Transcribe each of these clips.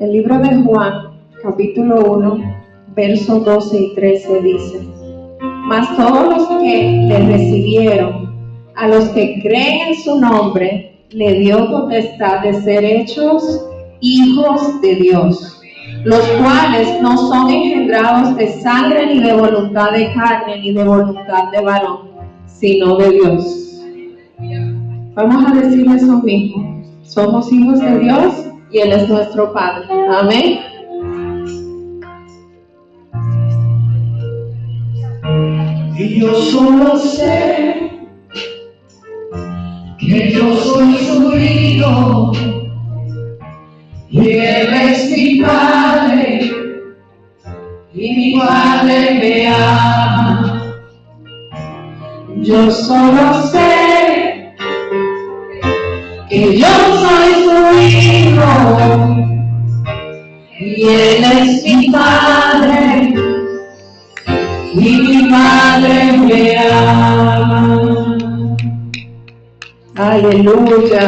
El libro de Juan, capítulo 1, versos 12 y 13 dice: Mas todos los que le recibieron, a los que creen en su nombre, le dio potestad de ser hechos hijos de Dios, los cuales no son engendrados de sangre, ni de voluntad de carne, ni de voluntad de varón, sino de Dios. Vamos a decir eso mismo: somos hijos de Dios y Él es nuestro Padre. Amén. Y yo solo sé que yo soy su hijo y Él es mi Padre y mi Padre me ama. Yo solo sé que yo soy su hijo y Él es mi Padre y mi Padre me ama. Aleluya.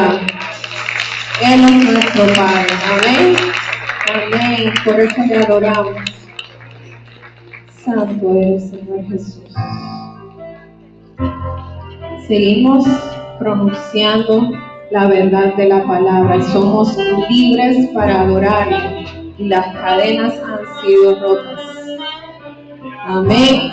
Él es nuestro Padre. Amén. Amén. Por eso le adoramos. Santo es el Señor Jesús. Seguimos pronunciando la verdad de la palabra y somos libres para adorarle, y las cadenas han sido rotas. Amén.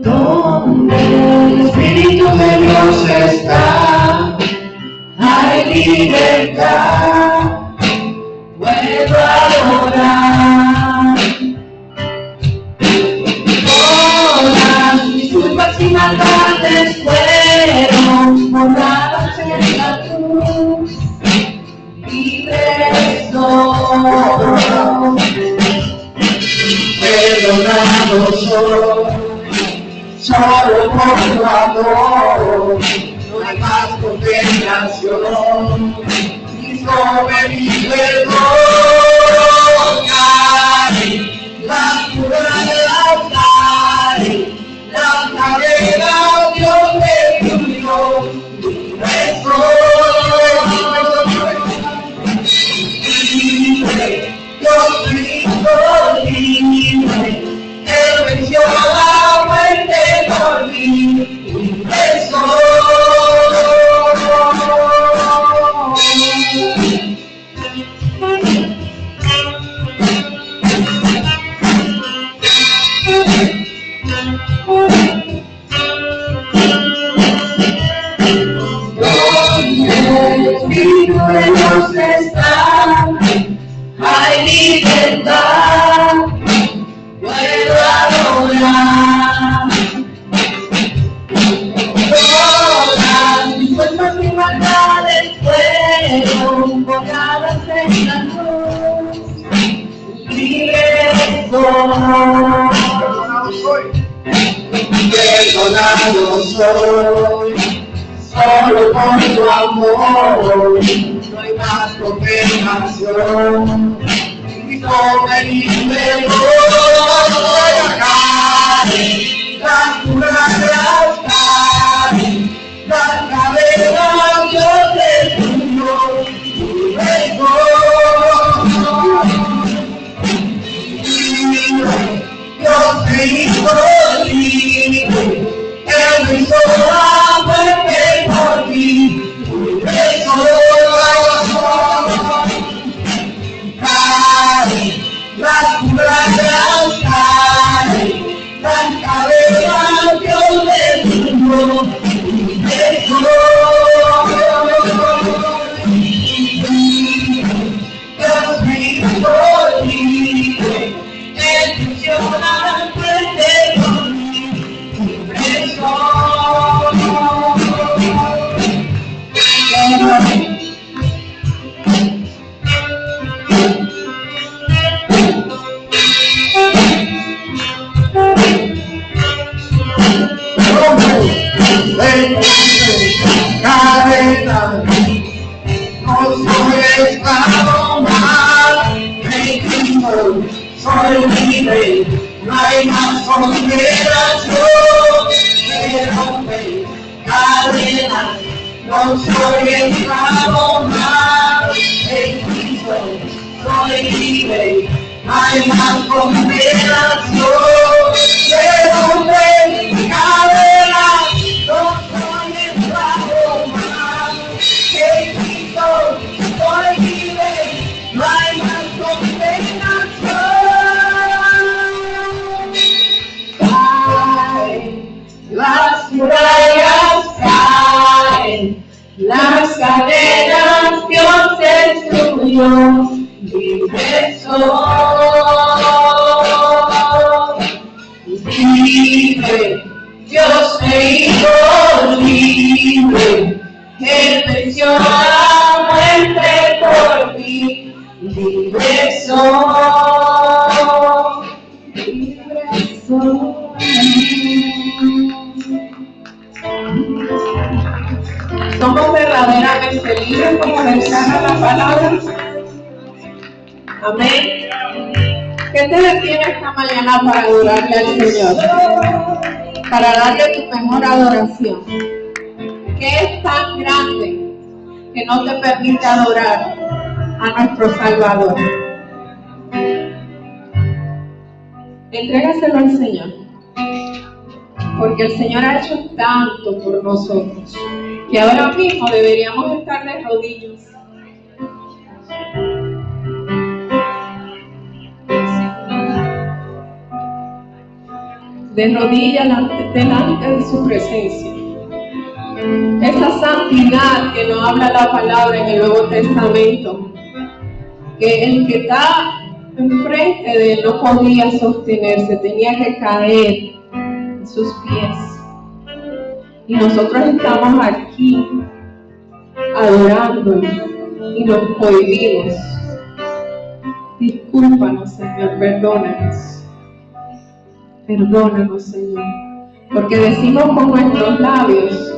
Donde el Espíritu de Dios está, hay libertad, puedo adorar. Todas mis culpas y maldades fueron borradas en la cruz, libre soy, perdonado soy. Solo por tu amor, no hay más condenación. Cristo me libertó, la cura de la cadena Dios me unió, libre soy, Dios Cristo libre, Él venció la muerte por mí, libre soy. Donde el Espíritu de Dios está, hay libertad, puedo adorar. Todas mis culpas y maldades fueron borradas en la cruz, libre soy, perdonado soy, solo por tu amor, no hay más condenación. Cristo me libertó, la cura de la cadena Dios destruyó, libre soy, Dios me hizo libre, Él hizo la muerte por mí, libre soy. La cura de la cadena Dios destruyó, libre soy. Dios me hizo libre, Él venció la muerte por mí, libre soy. Cadena, no soy esclavo más, en Cristo soy libre, no hay más condenación, me rompe cadenas, no soy esclavo más, en Cristo soy libre, no hay más condenación, me rompe cadenas, no soy esclavo más, en Cristo soy libre, no hay más condenación. Las murallas caen, las cadenas Dios destruyó, libre soy, libre, Dios me hizo libre, Él venció la muerte por mí, libre soy, libre soy. Somos verdaderamente libres como declara la palabra. Amén. ¿Qué te detiene esta mañana para adorarle al Señor? Para darle tu mejor adoración. ¿Qué es tan grande que no te permite adorar a nuestro Salvador? Entrégaselo al Señor. Porque el Señor ha hecho tanto por nosotros que ahora mismo deberíamos estar de rodillas. De rodillas delante de su presencia. Esa santidad que nos habla la palabra en el Nuevo Testamento, que el que está enfrente de él no podía sostenerse, tenía que caer en sus pies. Y nosotros estamos aquí adorándole y nos prohibimos. Discúlpanos, Señor, perdónanos. Perdónanos, Señor, porque decimos con nuestros labios,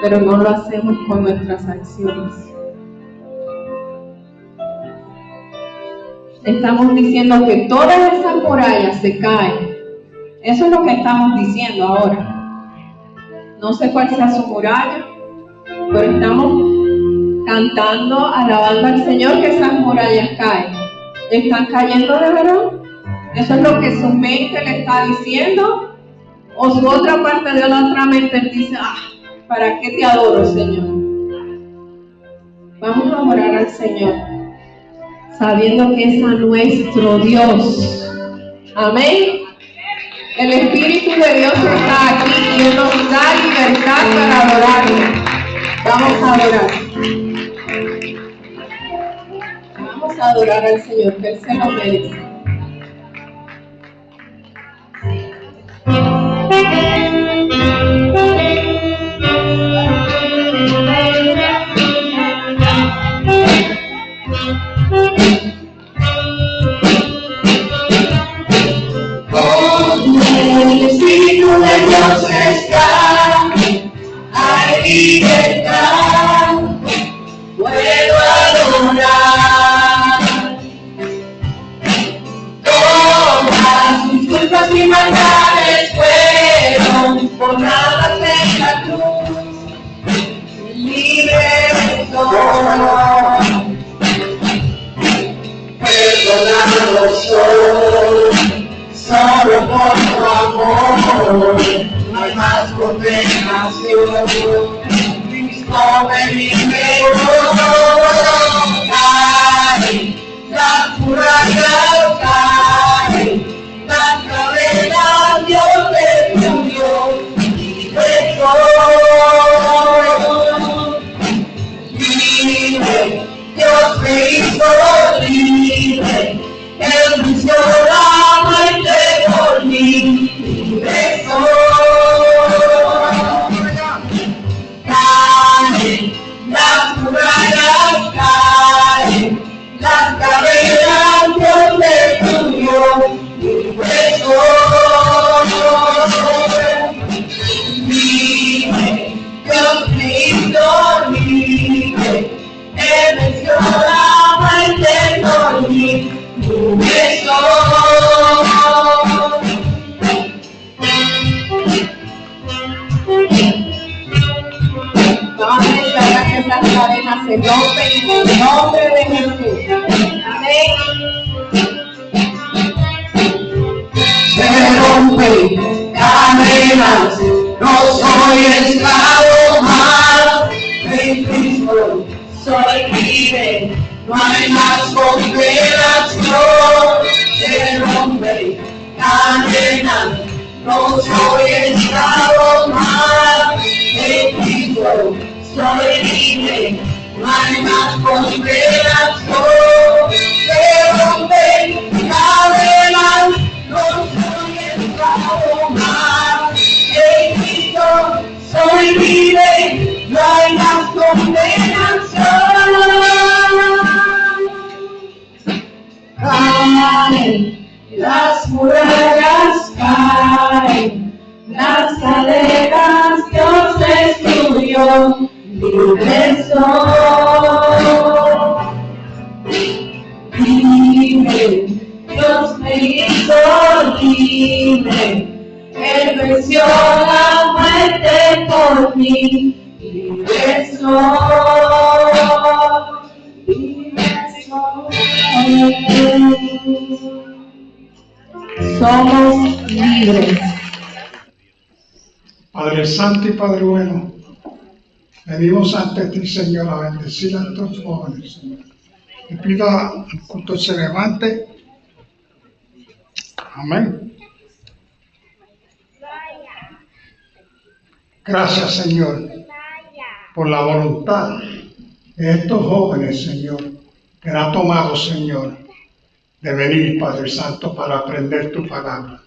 pero no lo hacemos con nuestras acciones. Estamos diciendo que todas esas murallas se caen. Eso es lo que estamos diciendo ahora. No sé cuál sea su muralla, pero estamos cantando, alabando al Señor que esas murallas caen. ¿Están cayendo de verdad? ¿Eso es lo que su mente le está diciendo? ¿O su otra parte de la otra mente dice, ¿para qué te adoro, Señor? Vamos a adorar al Señor, sabiendo que es a nuestro Dios. Amén. El Espíritu de Dios está aquí y Él nos da libertad para adorarlo. Vamos a adorar. Vamos a adorar al Señor, que Él se lo merece. El Espíritu de Dios está, hay libertad, puedo adorar. Todas mis culpas y maldades fueron borradas en la cruz, libre soy, perdonado soy. Solo por tu amor, no hay más condenación. Cristo me liberó. Caen las murallas, caen las cadenas, Dios destruyó. Libre soy, libre, Dios me hizo libre. Él venció la muerte por mí, libre soy. Caen las murallas, caen las cadenas, Dios destruyó, libre soy. Libre, Dios me hizo libre. Él venció la muerte por mí. Libre soy. no soy esclavo más de Cristo, soy libre, no hay más condenación. Pero ven, adelante, no soy esclavo más de Cristo, soy libre, no hay más condenación. Caen, las murallas caen, las cadenas Dios destruyó, libre soy. Libre, Dios me hizo libre, Él venció la muerte por mí, libre soy, libre soy. Somos libres. Padre Santo y Padre bueno, venimos ante ti, Señor, a bendecir a estos jóvenes, Señor. Te pido al culto se levante. Amén. Gracias, Señor, por la voluntad de estos jóvenes, Señor, que han tomado, Señor, de venir, Padre Santo, para aprender tu palabra.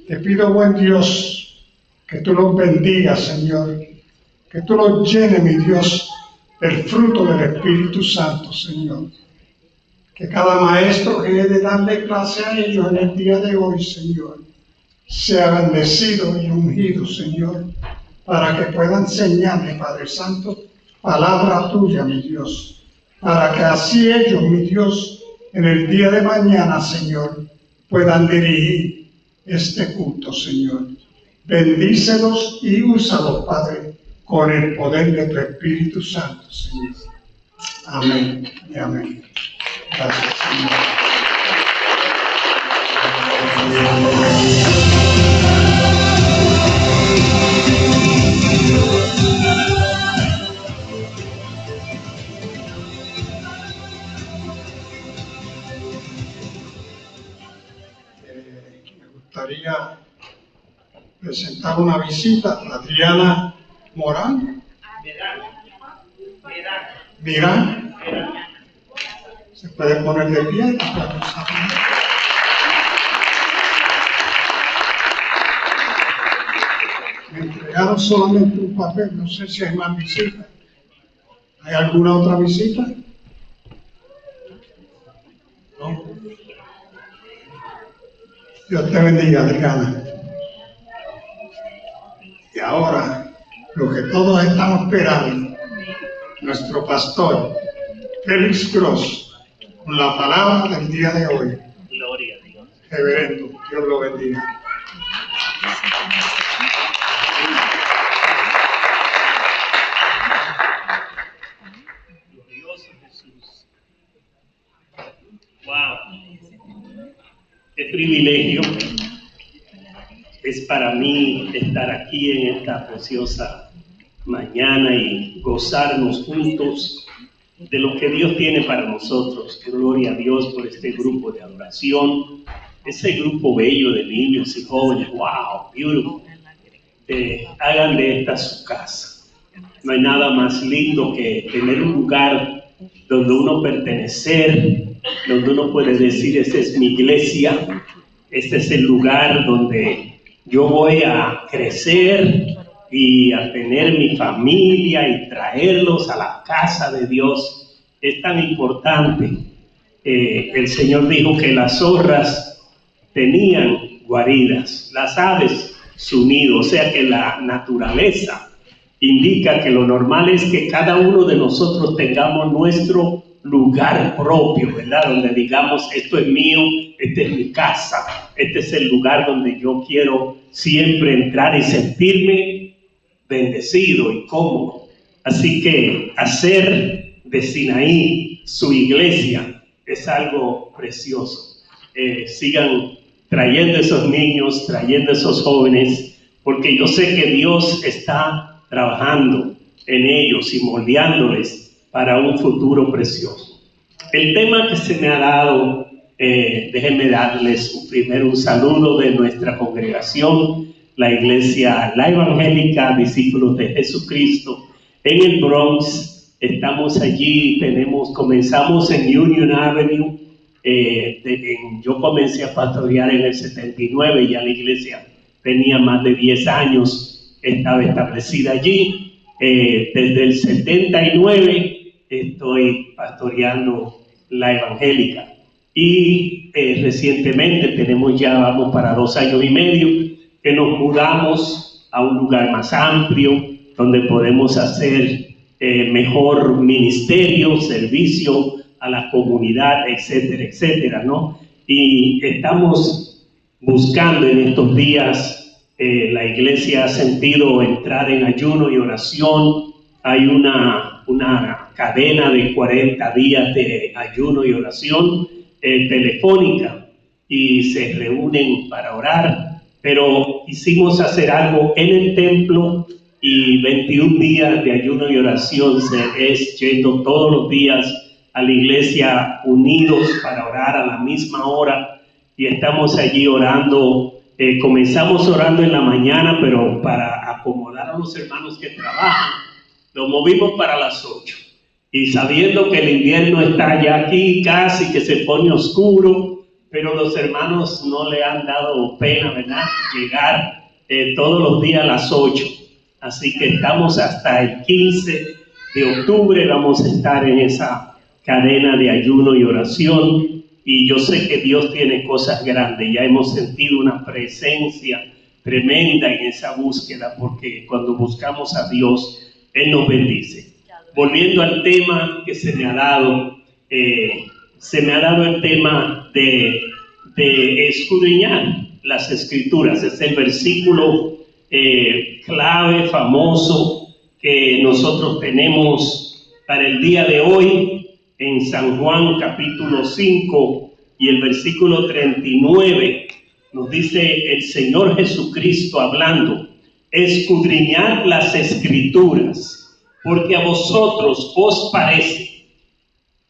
Te pido, buen Dios, que tú los bendigas, Señor, que tú los llenes, mi Dios, del fruto del Espíritu Santo, Señor. Que cada maestro que he de darle clase a ellos en el día de hoy, Señor, sea bendecido y ungido, Señor, para que pueda enseñarle, Padre Santo, palabra tuya, mi Dios, para que así ellos, mi Dios, en el día de mañana, Señor, puedan dirigir este culto, Señor. Bendícelos y úsalos, Padre, con el poder de tu Espíritu Santo, Señor. Amén y amén. Gracias, Señor. Me gustaría presentar una visita a Adriana Morán. Mirán. Se puede poner de pie. Me entregaron solamente un papel, no sé si hay más visitas. ¿Hay alguna otra visita? No. Dios te bendiga, Adriana. Y ahora, lo que todos estamos esperando, nuestro pastor, Félix Gross, con la palabra del día de hoy. Gloria a Dios. Reverendo, Dios lo bendiga. Glorioso Jesús. Wow. Qué privilegio es para mí estar aquí en esta preciosa mañana y gozarnos juntos de lo que Dios tiene para nosotros. Gloria a Dios por este grupo de adoración, ese grupo bello de niños y jóvenes. Wow, beautiful. Hagan de esta su casa. No hay nada más lindo que tener un lugar donde uno pertenecer, donde uno puede decir, esta es mi iglesia, este es el lugar donde yo voy a crecer y a tener mi familia y traerlos a la casa de Dios. Es tan importante. El Señor dijo que las zorras tenían guaridas, las aves su nido, o sea que la naturaleza indica que lo normal es que cada uno de nosotros tengamos nuestro lugar propio, ¿verdad? Donde digamos, esto es mío, esta es mi casa, este es el lugar donde yo quiero siempre entrar y sentirme bendecido y cómodo. Así que hacer de Sinaí su iglesia es algo precioso. Sigan trayendo esos niños, trayendo esos jóvenes, porque yo sé que Dios está trabajando en ellos y moldeándoles para un futuro precioso. El tema que se me ha dado Déjenme darles primero un saludo de nuestra congregación, la Iglesia La Evangélica, Discípulos de Jesucristo, en el Bronx. Estamos allí, comenzamos en Union Avenue. Yo comencé a pastorear en el 79, ya la iglesia tenía más de 10 años, estaba establecida allí. Desde el 79 estoy pastoreando La Evangélica. Y recientemente vamos para 2 años y medio, que nos mudamos a un lugar más amplio, donde podemos hacer mejor ministerio, servicio a la comunidad, etcétera, etcétera, ¿no? Y estamos buscando en estos días, la iglesia ha sentido entrar en ayuno y oración. Hay una cadena de 40 días de ayuno y oración telefónica, y se reúnen para orar, pero quisimos hacer algo en el templo, y 21 días de ayuno y oración es yendo todos los días a la iglesia unidos para orar a la misma hora, y estamos allí orando. Comenzamos orando en la mañana, pero para acomodar a los hermanos que trabajan, lo movimos para las 8. Y sabiendo que el invierno está ya aquí, casi que se pone oscuro, pero los hermanos no le han dado pena, ¿verdad?, llegar todos los días a las 8. Así que estamos hasta el 15 de octubre, vamos a estar en esa cadena de ayuno y oración. Y yo sé que Dios tiene cosas grandes. Ya hemos sentido una presencia tremenda en esa búsqueda, porque cuando buscamos a Dios, Él nos bendice. Volviendo al tema que se me ha dado el tema de escudriñar las Escrituras. Es el versículo clave, famoso, que nosotros tenemos para el día de hoy en San Juan capítulo 5 y el versículo 39. Nos dice el Señor Jesucristo hablando: escudriñad las Escrituras, porque a vosotros os parece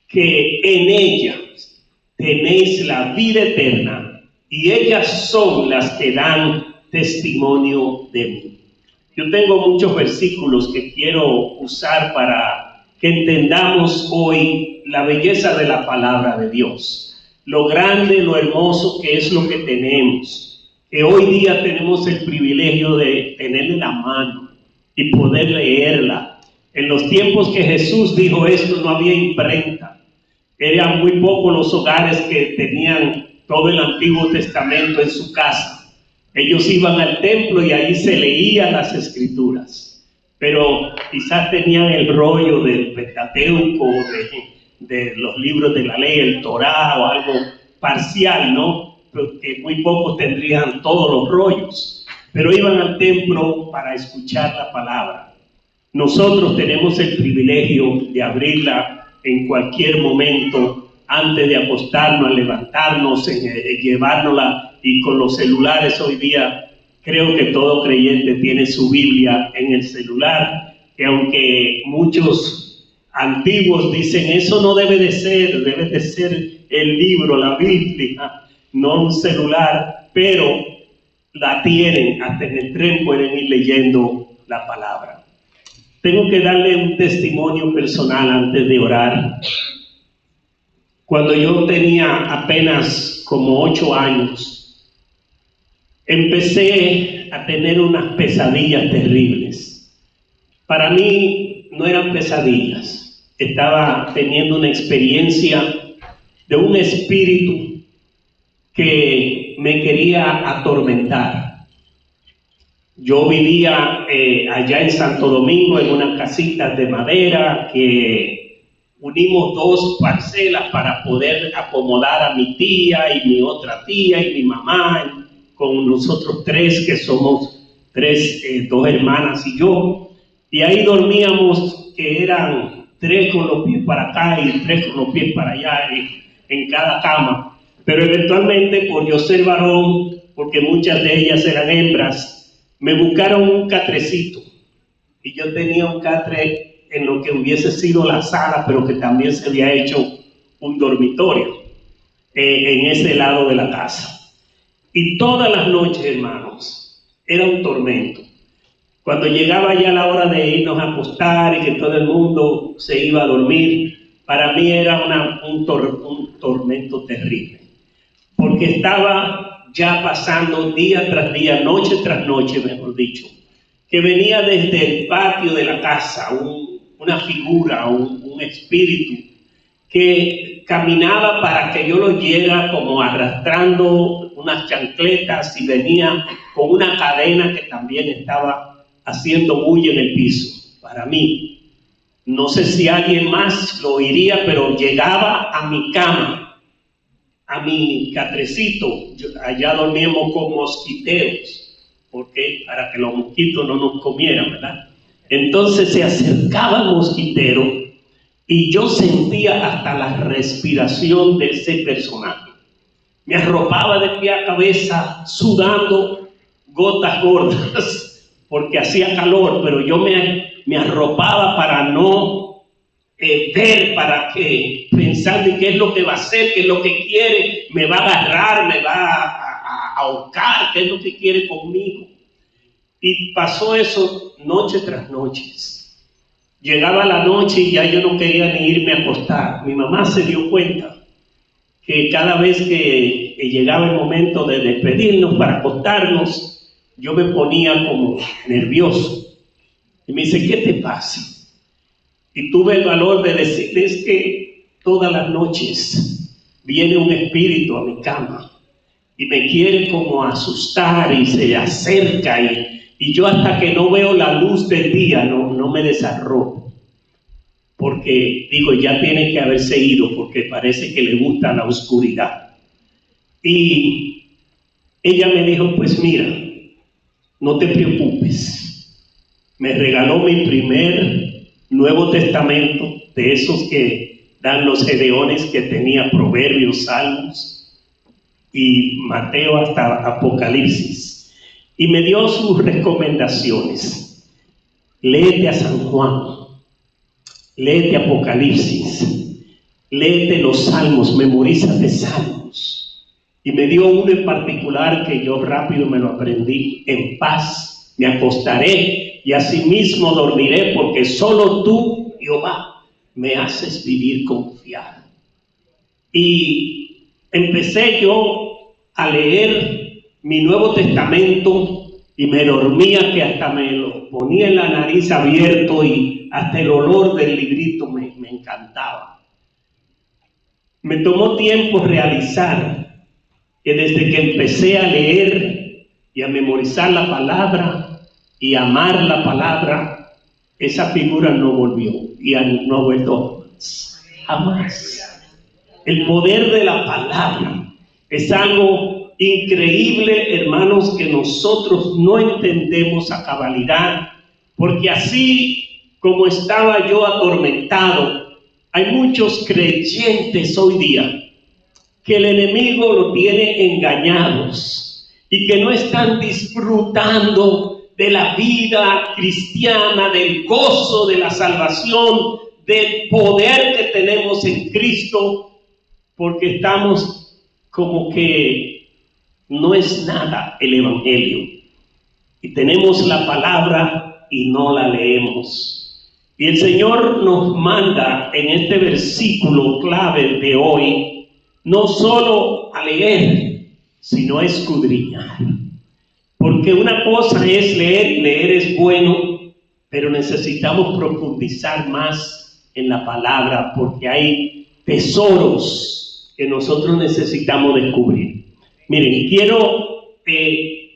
que en ellas tenéis la vida eterna, y ellas son las que dan testimonio de mí. Yo tengo muchos versículos que quiero usar para que entendamos hoy la belleza de la palabra de Dios, lo grande, lo hermoso que es lo que tenemos, que hoy día tenemos el privilegio de tenerla en la mano y poder leerla. En los tiempos que Jesús dijo esto no había imprenta. Eran muy pocos los hogares que tenían todo el Antiguo Testamento en su casa. Ellos iban al templo y ahí se leían las Escrituras, pero quizás tenían el rollo del Pentateuco, de los libros de la ley, el Torá o algo parcial, ¿no? Porque muy pocos tendrían todos los rollos, pero iban al templo para escuchar la palabra. Nosotros tenemos el privilegio de abrirla en cualquier momento, antes de acostarnos, a levantarnos, llevárnosla. Y con los celulares hoy día, creo que todo creyente tiene su Biblia en el celular, que aunque muchos antiguos dicen eso no debe de ser el libro, la Biblia, no un celular, pero la tienen, hasta en el tren pueden ir leyendo la palabra. Tengo que darle un testimonio personal antes de orar. Cuando yo tenía apenas como 8 años, empecé a tener unas pesadillas terribles. Para mí no eran pesadillas, estaba teniendo una experiencia de un espíritu que me quería atormentar. Yo vivía allá en Santo Domingo en una casita de madera que unimos 2 parcelas para poder acomodar a mi tía y mi otra tía y mi mamá, con nosotros 3, que somos 2 hermanas y yo, y ahí dormíamos, que eran 3 con los pies para acá y 3 con los pies para allá en cada cama. Pero eventualmente, por yo ser varón, porque muchas de ellas eran hembras, me buscaron un catrecito, y yo tenía un catre en lo que hubiese sido la sala, pero que también se había hecho un dormitorio. en ese lado de la casa. Y todas las noches, hermanos, era un tormento. Cuando llegaba ya la hora de irnos a acostar y que todo el mundo se iba a dormir, para mí era un tormento terrible, porque estaba ya pasando día tras día, noche tras noche, mejor dicho, que venía desde el patio de la casa una figura, un espíritu que caminaba para que yo lo oyera, como arrastrando unas chancletas, y venía con una cadena que también estaba haciendo bulla en el piso. Para mí, no sé si alguien más lo oiría, pero llegaba a mi cama, a mi catrecito. Allá dormíamos con mosquiteros, porque para que los mosquitos no nos comieran, ¿verdad? Entonces se acercaba el mosquitero y yo sentía hasta la respiración de ese personaje. Me arropaba de pie a cabeza, sudando gotas gordas, porque hacía calor, pero yo me arropaba para no ver, para que, pensando en qué es lo que va a hacer, qué es lo que quiere, me va a agarrar, me va a ahorcar, qué es lo que quiere conmigo. Y pasó eso noche tras noche. Llegaba la noche y ya yo no quería ni irme a acostar. Mi mamá se dio cuenta que cada vez que llegaba el momento de despedirnos para acostarnos, yo me ponía como nervioso. Y me dice, ¿qué te pasa? Y tuve el valor de decirle, es que todas las noches viene un espíritu a mi cama y me quiere como asustar y se acerca, y yo hasta que no veo la luz del día no me desarrollo, porque digo, ya tiene que haberse ido, porque parece que le gusta la oscuridad. Y ella me dijo, pues mira, no te preocupes. Me regaló mi primer Nuevo Testamento, de esos que dan los gedeones, que tenía Proverbios, Salmos y Mateo hasta Apocalipsis. Y me dio sus recomendaciones. Léete a San Juan, léete Apocalipsis, léete los Salmos, memorízate Salmos. Y me dio uno en particular que yo rápido me lo aprendí: en paz me acostaré y asimismo dormiré, porque solo tú, Jehová, me haces vivir confiado. Y empecé yo a leer mi Nuevo Testamento y me dormía, que hasta me lo ponía en la nariz abierto, y hasta el olor del librito me encantaba. Me tomó tiempo realizar que desde que empecé a leer y a memorizar la palabra y amar la palabra, esa figura no volvió y no ha vuelto jamás. El poder de la palabra es algo increíble, hermanos, que nosotros no entendemos a cabalidad, porque así como estaba yo atormentado, hay muchos creyentes hoy día que el enemigo lo tiene engañados y que no están disfrutando de la vida cristiana, del gozo de la salvación, del poder que tenemos en Cristo, porque estamos como que no es nada el Evangelio, y tenemos la palabra y no la leemos. Y el Señor nos manda en este versículo clave de hoy no solo a leer, sino a escudriñar. Porque una cosa es leer, y leer es bueno, pero necesitamos profundizar más en la palabra, porque hay tesoros que nosotros necesitamos descubrir. Miren, quiero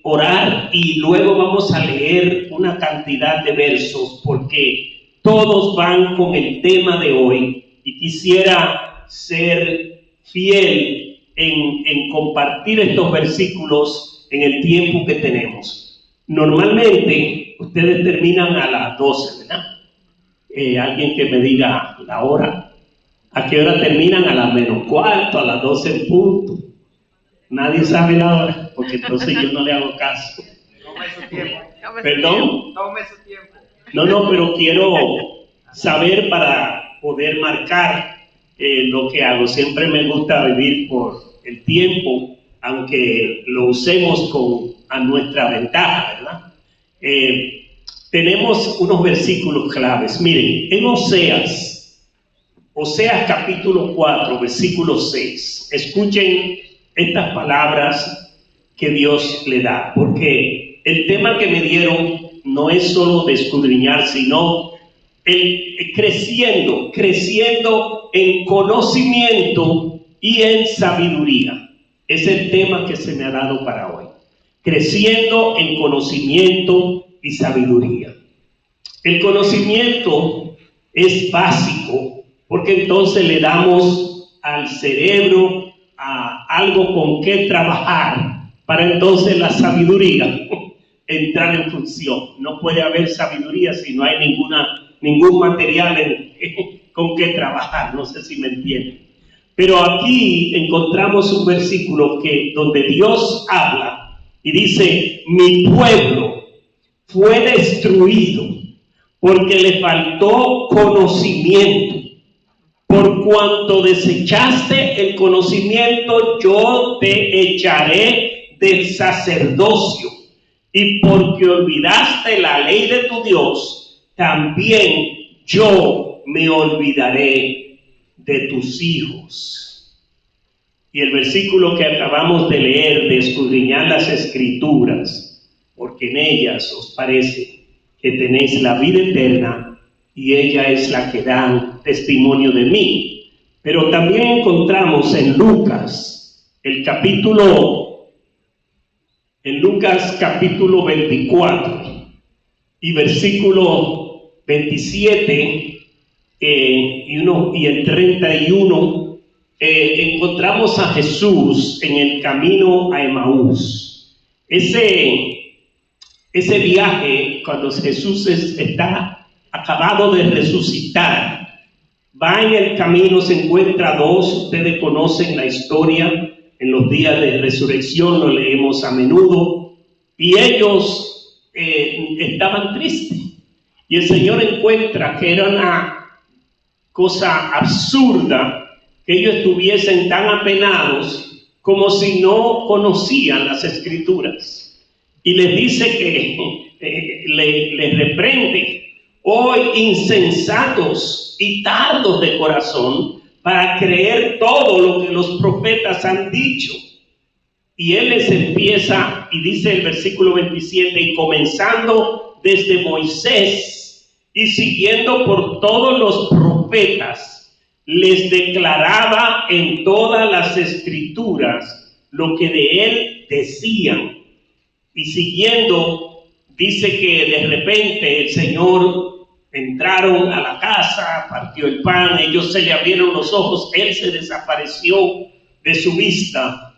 orar y luego vamos a leer una cantidad de versos, porque todos van con el tema de hoy, y quisiera ser fiel en compartir estos versículos en el tiempo que tenemos. Normalmente ustedes terminan a las 12, ¿verdad? Alguien que me diga la hora. ¿A qué hora terminan? A las menos cuarto, a las 12 en punto. Nadie sabe la hora, porque entonces yo no le hago caso. Tome su tiempo. ¿Perdón? Tome su tiempo. No, pero quiero saber para poder marcar lo que hago. Siempre me gusta vivir por el tiempo, aunque lo usemos a nuestra ventaja, ¿verdad? Tenemos unos versículos claves. Miren, en Oseas capítulo 4, versículo 6. Escuchen estas palabras que Dios le da, porque el tema que me dieron no es solo de escudriñar, sino creciendo en conocimiento y en sabiduría. Es el tema que se me ha dado para hoy. Creciendo en conocimiento y sabiduría. El conocimiento es básico, porque entonces le damos al cerebro algo con que trabajar, para entonces la sabiduría entrar en función. No puede haber sabiduría si no hay ningún material con que trabajar. No sé si me entienden. Pero aquí encontramos un versículo donde Dios habla y dice: mi pueblo fue destruido porque le faltó conocimiento. Por cuanto desechaste el conocimiento, yo te echaré del sacerdocio. Y porque olvidaste la ley de tu Dios, también yo me olvidaré de tus hijos. Y el versículo que acabamos de leer, de escudriñar las Escrituras, porque en ellas os parece que tenéis la vida eterna, y ella es la que da testimonio de mí. Pero también encontramos en Lucas capítulo 24 y versículo 27 y el 31, encontramos a Jesús en el camino a Emaús. Ese viaje, cuando Jesús está acabado de resucitar, va en el camino, se encuentra dos. Ustedes conocen la historia. En los días de resurrección lo leemos a menudo, y ellos estaban tristes, y el Señor encuentra que era una cosa absurda que ellos estuviesen tan apenados como si no conocían las Escrituras, y les dice que les reprende: hoy insensatos y tardos de corazón para creer todo lo que los profetas han dicho. Y él les empieza, y dice el versículo 27, y comenzando desde Moisés y siguiendo por todos los profetas, les declaraba en todas las Escrituras lo que de él decían. Y siguiendo, dice que de repente el Señor entraron a la casa, partió el pan, ellos se le abrieron los ojos, él se desapareció de su vista,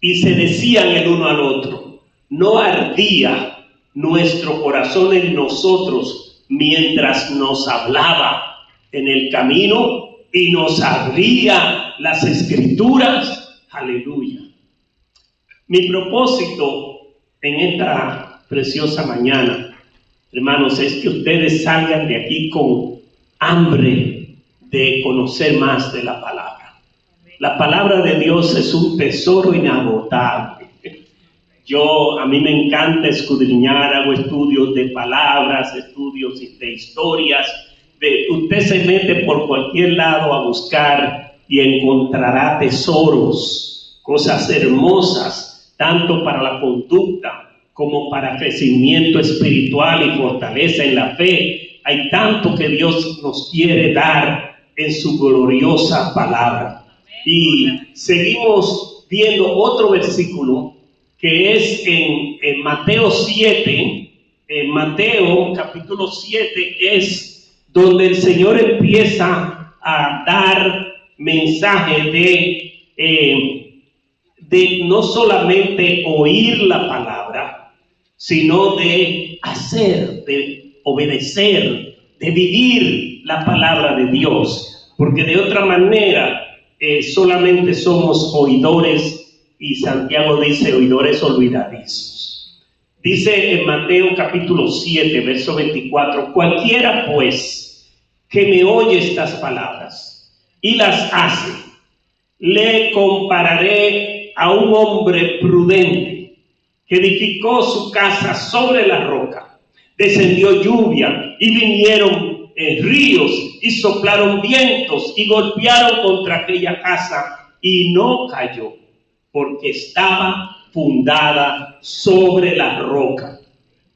y se decían el uno al otro: ¿no ardía nuestro corazón en nosotros mientras nos hablaba en el camino y nos abría las Escrituras? Aleluya. Mi propósito en esta preciosa mañana, hermanos, es que ustedes salgan de aquí con hambre de conocer más de la palabra. La palabra de Dios es un tesoro inagotable. A mí me encanta escudriñar, hago estudios de palabras, estudios de historias. Usted se mete por cualquier lado a buscar y encontrará tesoros, cosas hermosas, tanto para la conducta como para crecimiento espiritual y fortaleza en la fe. Hay tanto que Dios nos quiere dar en su gloriosa palabra. Y seguimos viendo otro versículo que es en Mateo 7. En Mateo capítulo 7 es donde el Señor empieza a dar mensaje de no solamente oír la palabra, sino de hacer, de obedecer, de vivir la palabra de Dios, porque de otra manera solamente somos oidores, y Santiago dice oidores olvidadizos. Dice en Mateo capítulo 7, verso 24: cualquiera pues que me oye estas palabras y las hace, le compararé a un hombre prudente que edificó su casa sobre la roca. Descendió lluvia y vinieron ríos y soplaron vientos y golpearon contra aquella casa y no cayó, porque estaba fundada sobre la roca.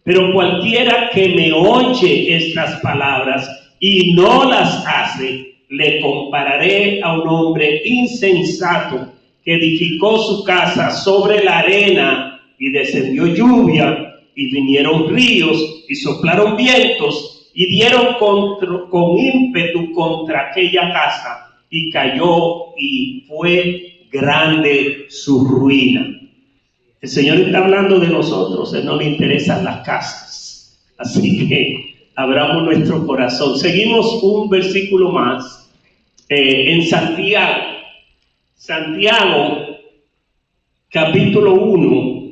Pero cualquiera que me oye estas palabras y no las hace, le compararé a un hombre insensato que edificó su casa sobre la arena, y descendió lluvia y vinieron ríos y soplaron vientos y dieron con ímpetu contra aquella casa, y cayó y fue grande su ruina. El Señor está hablando de nosotros, a Él no le interesan las casas. Así que abramos nuestro corazón. Seguimos un versículo más en Santiago. Santiago, capítulo 1,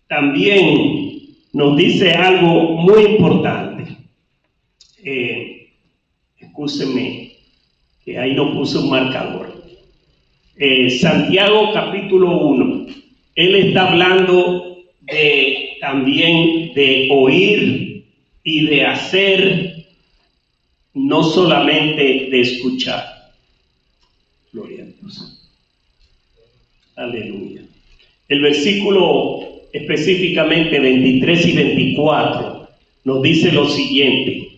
también nos dice algo muy importante. Escúcheme, que ahí no puse un marcador. Santiago, capítulo 1. Él está hablando también de oír y de hacer, no solamente de escuchar. Gloria a Dios. Aleluya. El versículo específicamente 23 y 24 nos dice lo siguiente: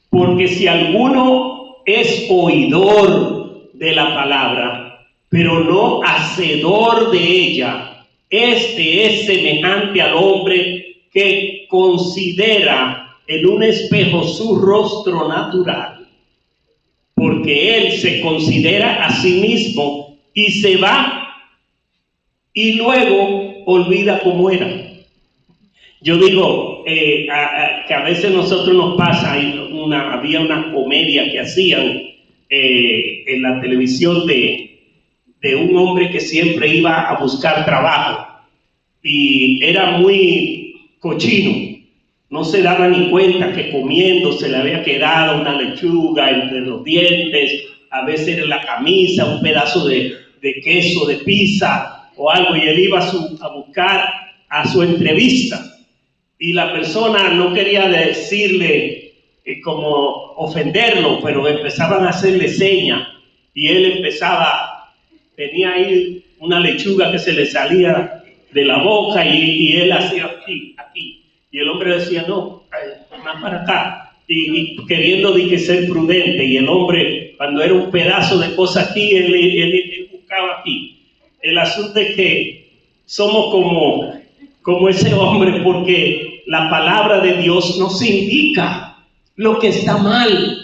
porque si alguno es oidor de la palabra, pero no hacedor de ella, este es semejante al hombre que considera en un espejo su rostro natural, porque él se considera a sí mismo y se va y luego olvida cómo era. Yo digo que a veces nosotros nos pasa, había una comedia que hacían en la televisión de un hombre que siempre iba a buscar trabajo y era muy cochino, no se daba ni cuenta que comiendo se le había quedado una lechuga entre los dientes, a veces en la camisa un pedazo de queso, de pizza o algo, y él iba a buscar a su entrevista y la persona no quería decirle como ofenderlo, pero empezaban a hacerle señas y él tenía ahí una lechuga que se le salía de la boca y él hacía aquí, y el hombre decía no, más para acá, y queriendo ser prudente, y el hombre cuando era un pedazo de cosa aquí, él buscaba aquí. El asunto es que somos como ese hombre, porque la palabra de Dios nos indica lo que está mal,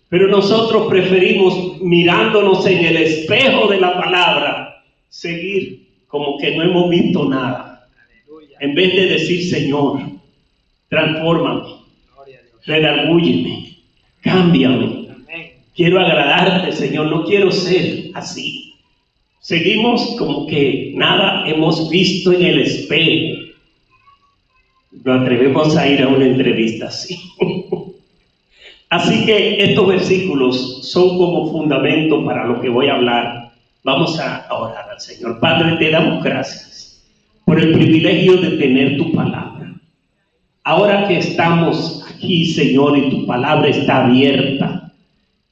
pero nosotros preferimos, mirándonos en el espejo de la palabra, seguir como que no hemos visto nada, en vez de decir: Señor, transfórmame, redargúyeme, cámbiame, quiero agradarte, Señor, no quiero ser así. Seguimos como que nada hemos visto en el espejo. Nos atrevemos a ir a una entrevista así. Así que estos versículos son como fundamento para lo que voy a hablar. Vamos a orar al Señor. Padre, te damos gracias por el privilegio de tener tu palabra. Ahora que estamos aquí, Señor, y tu palabra está abierta,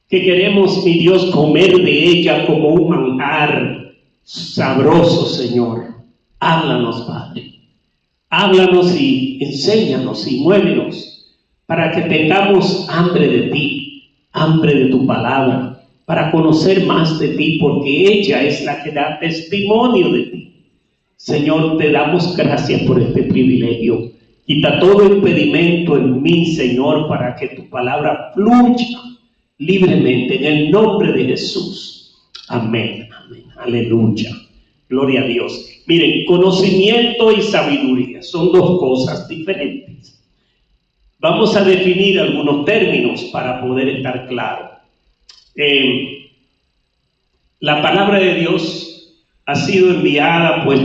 que queremos, mi Dios, comer de ella como un manjar sabroso, Señor. Háblanos, Padre. Háblanos y enséñanos y muévenos para que tengamos hambre de ti, hambre de tu palabra, para conocer más de ti, porque ella es la que da testimonio de ti. Señor, te damos gracias por este privilegio. Quita todo impedimento en mí, Señor, para que tu palabra fluya libremente en el nombre de Jesús. Amén, amén, aleluya. Gloria a Dios. Miren, conocimiento y sabiduría son dos cosas diferentes. Vamos a definir algunos términos para poder estar claro. La palabra de Dios ha sido enviada, pues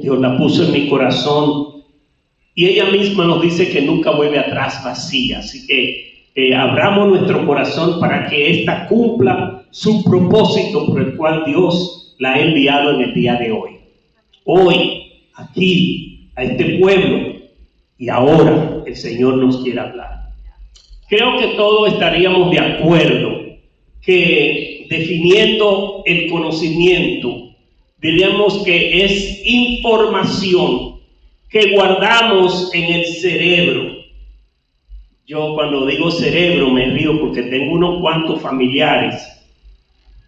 Dios la puso en mi corazón, y ella misma nos dice que nunca vuelve atrás vacía. Así que abramos nuestro corazón para que ésta cumpla su propósito por el cual Dios la ha enviado en el día de hoy. Hoy, aquí, a este pueblo, y ahora el Señor nos quiere hablar. Creo que todos estaríamos de acuerdo que definiendo el conocimiento, diríamos que es información que guardamos en el cerebro. Yo cuando digo cerebro me río porque tengo unos cuantos familiares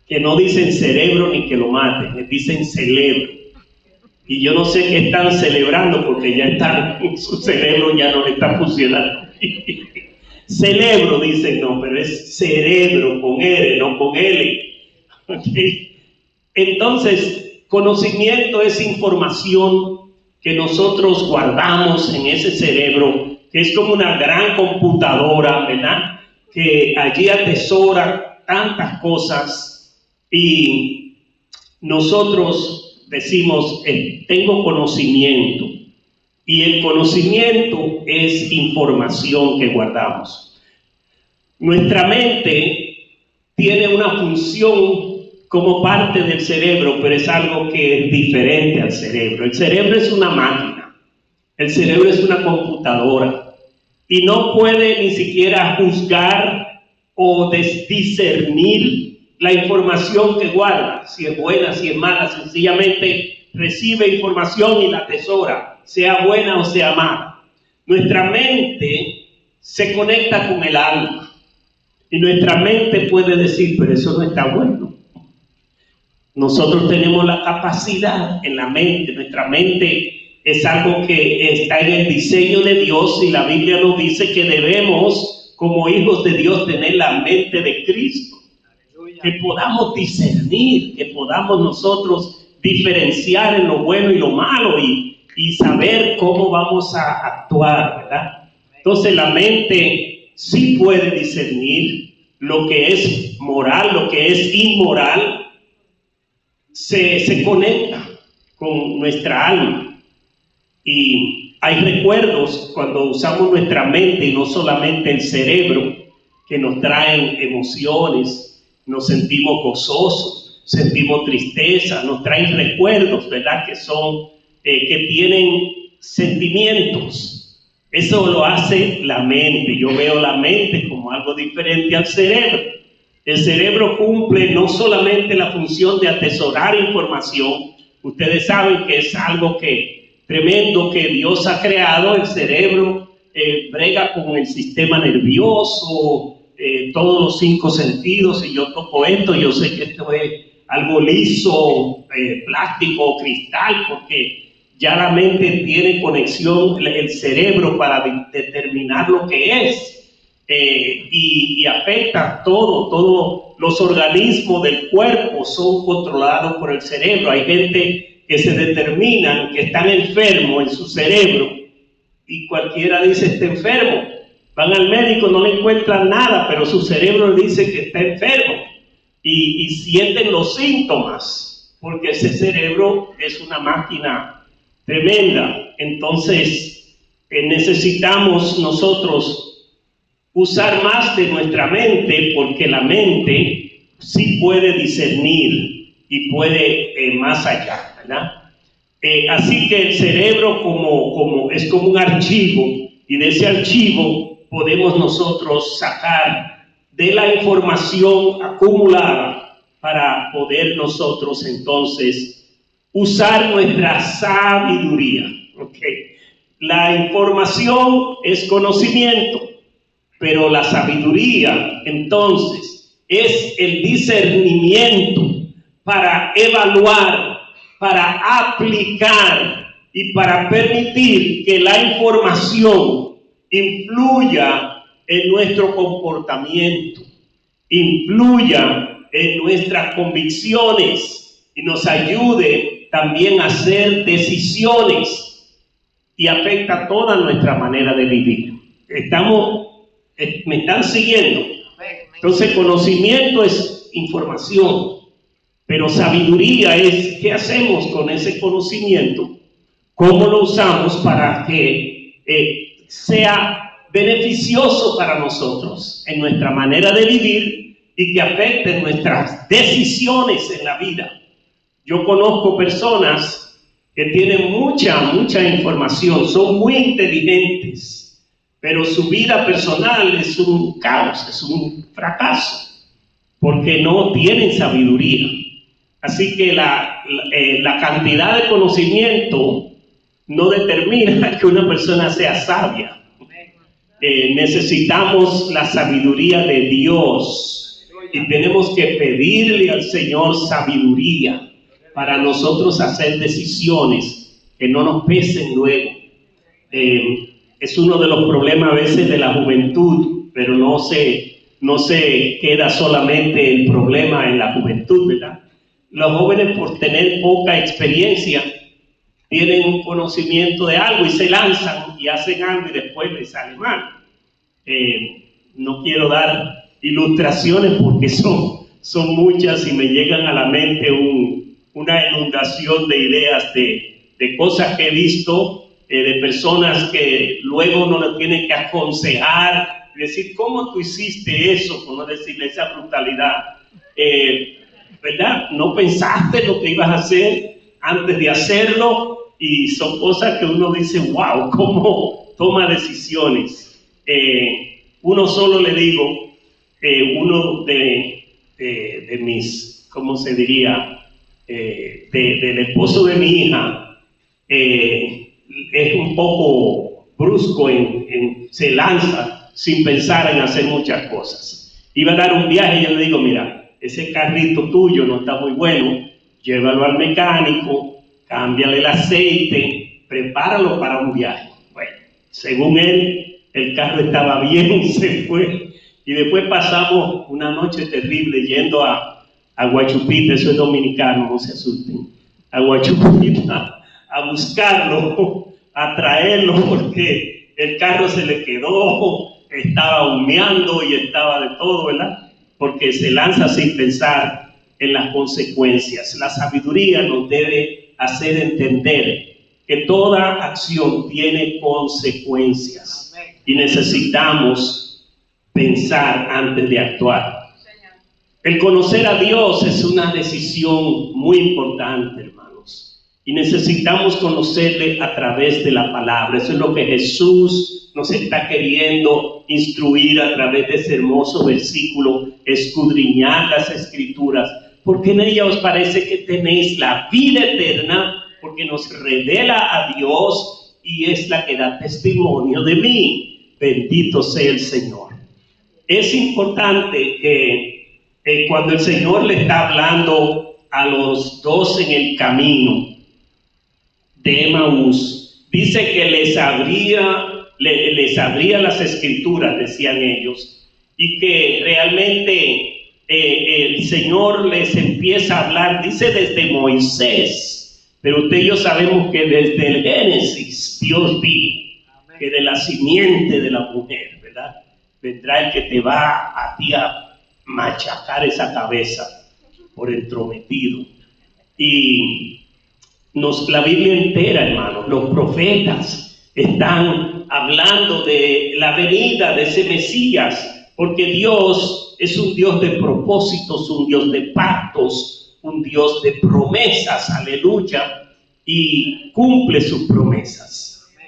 que no dicen cerebro ni que lo maten, les dicen celebro. Y yo no sé qué están celebrando porque ya están, su cerebro ya no le está funcionando. Celebro, dicen, no, pero es cerebro con R, no con L. ¿Okay? Entonces, conocimiento es información que nosotros guardamos en ese cerebro, que es como una gran computadora, ¿verdad? Que allí atesora tantas cosas y nosotros decimos, tengo conocimiento. Y el conocimiento es información que guardamos. Nuestra mente tiene una función como parte del cerebro, pero es algo que es diferente al cerebro. El cerebro es una máquina, el cerebro es una computadora y no puede ni siquiera juzgar o discernir la información que guarda, si es buena, si es mala. Sencillamente recibe información y la atesora, sea buena o sea mala. Nuestra mente se conecta con el alma y nuestra mente puede decir, pero eso no está bueno. Nosotros tenemos la capacidad en la mente, nuestra mente es algo que está en el diseño de Dios y la Biblia nos dice que debemos, como hijos de Dios, tener la mente de Cristo. Que podamos discernir, que podamos nosotros diferenciar en lo bueno y lo malo y saber cómo vamos a actuar, ¿verdad? Entonces la mente sí puede discernir lo que es moral, lo que es inmoral, se conecta con nuestra alma. Y hay recuerdos cuando usamos nuestra mente y no solamente el cerebro, que nos traen emociones, nos sentimos gozosos, sentimos tristeza, nos traen recuerdos, ¿verdad? Que son, que tienen sentimientos. Eso lo hace la mente. Yo veo la mente como algo diferente al cerebro. El cerebro cumple no solamente la función de atesorar información. Ustedes saben que es algo tremendo que Dios ha creado. El cerebro brega con el sistema nervioso, todos los 5 sentidos. Si yo toco esto, yo sé que esto es algo liso, plástico, cristal, porque ya la mente tiene conexión, el cerebro, para determinar lo que es. Y afecta todos los organismos del cuerpo son controlados por el cerebro. Hay gente que se determinan que están enfermos en su cerebro y cualquiera dice está enfermo. Van al médico, no le encuentran nada, pero su cerebro le dice que está enfermo y sienten los síntomas porque ese cerebro es una máquina tremenda. Entonces necesitamos nosotros usar más de nuestra mente, porque la mente sí puede discernir y puede más allá, ¿verdad? Así que el cerebro es como un archivo, y de ese archivo podemos nosotros sacar de la información acumulada para poder nosotros entonces usar nuestra sabiduría. ¿Okay? La información es conocimiento, pero la sabiduría, entonces, es el discernimiento para evaluar, para aplicar y para permitir que la información influya en nuestro comportamiento, influya en nuestras convicciones y nos ayude también a hacer decisiones y afecta toda nuestra manera de vivir. ¿Me están siguiendo? Entonces, conocimiento es información, pero sabiduría es qué hacemos con ese conocimiento, cómo lo usamos para que sea beneficioso para nosotros en nuestra manera de vivir y que afecten nuestras decisiones en la vida. Yo conozco personas que tienen mucha información, son muy inteligentes, pero su vida personal es un caos, es un fracaso, porque no tienen sabiduría. Así que la cantidad de conocimiento no determina que una persona sea sabia. Necesitamos la sabiduría de Dios y tenemos que pedirle al Señor sabiduría para nosotros hacer decisiones que no nos pesen luego. Es uno de los problemas a veces de la juventud, pero no se queda solamente el problema en la juventud, ¿verdad? Los jóvenes, por tener poca experiencia, tienen un conocimiento de algo y se lanzan y hacen algo y después les sale mal. No quiero dar ilustraciones porque son muchas y me llegan a la mente una inundación de ideas de cosas que he visto, de personas que luego no le tienen que aconsejar, decir, ¿cómo tú hiciste eso? Por no decirle esa brutalidad. ¿Verdad? No pensaste lo que ibas a hacer antes de hacerlo, y son cosas que uno dice, wow, cómo toma decisiones. Uno solo le digo, uno de mis, ¿cómo se diría? Del esposo de mi hija, es un poco brusco, se lanza sin pensar en hacer muchas cosas. Iba a dar un viaje y yo le digo, mira, ese carrito tuyo no está muy bueno, llévalo al mecánico, cámbiale el aceite, prepáralo para un viaje. Bueno, según él, el carro estaba bien, se fue, y después pasamos una noche terrible yendo a Guachupita, eso es dominicano, no se asusten, a Guachupita, a buscarlo, a traerlo, porque el carro se le quedó, estaba humeando y estaba de todo, ¿verdad? Porque se lanza sin pensar en las consecuencias. La sabiduría nos debe hacer entender que toda acción tiene consecuencias y necesitamos pensar antes de actuar. El conocer a Dios es una decisión muy importante, hermanos, y necesitamos conocerle a través de la palabra. Eso es lo que Jesús nos está queriendo instruir a través de ese hermoso versículo: escudriñar las Escrituras, porque en ellas os parece que tenéis la vida eterna, porque nos revela a Dios y es la que da testimonio de mí. Bendito sea el Señor. Es importante que cuando el Señor le está hablando a los dos en el camino de Emaús, dice que les abría las Escrituras, decían ellos, y que realmente el Señor les empieza a hablar, dice desde Moisés, pero usted y yo sabemos que desde el Génesis Dios dijo que de la simiente de la mujer, ¿verdad?, vendrá el que te va a ti a machacar esa cabeza por entrometido. Y la Biblia entera, hermanos, los profetas están hablando de la venida de ese Mesías, porque Dios es un Dios de propósitos, un Dios de pactos, un Dios de promesas, aleluya, y cumple sus promesas.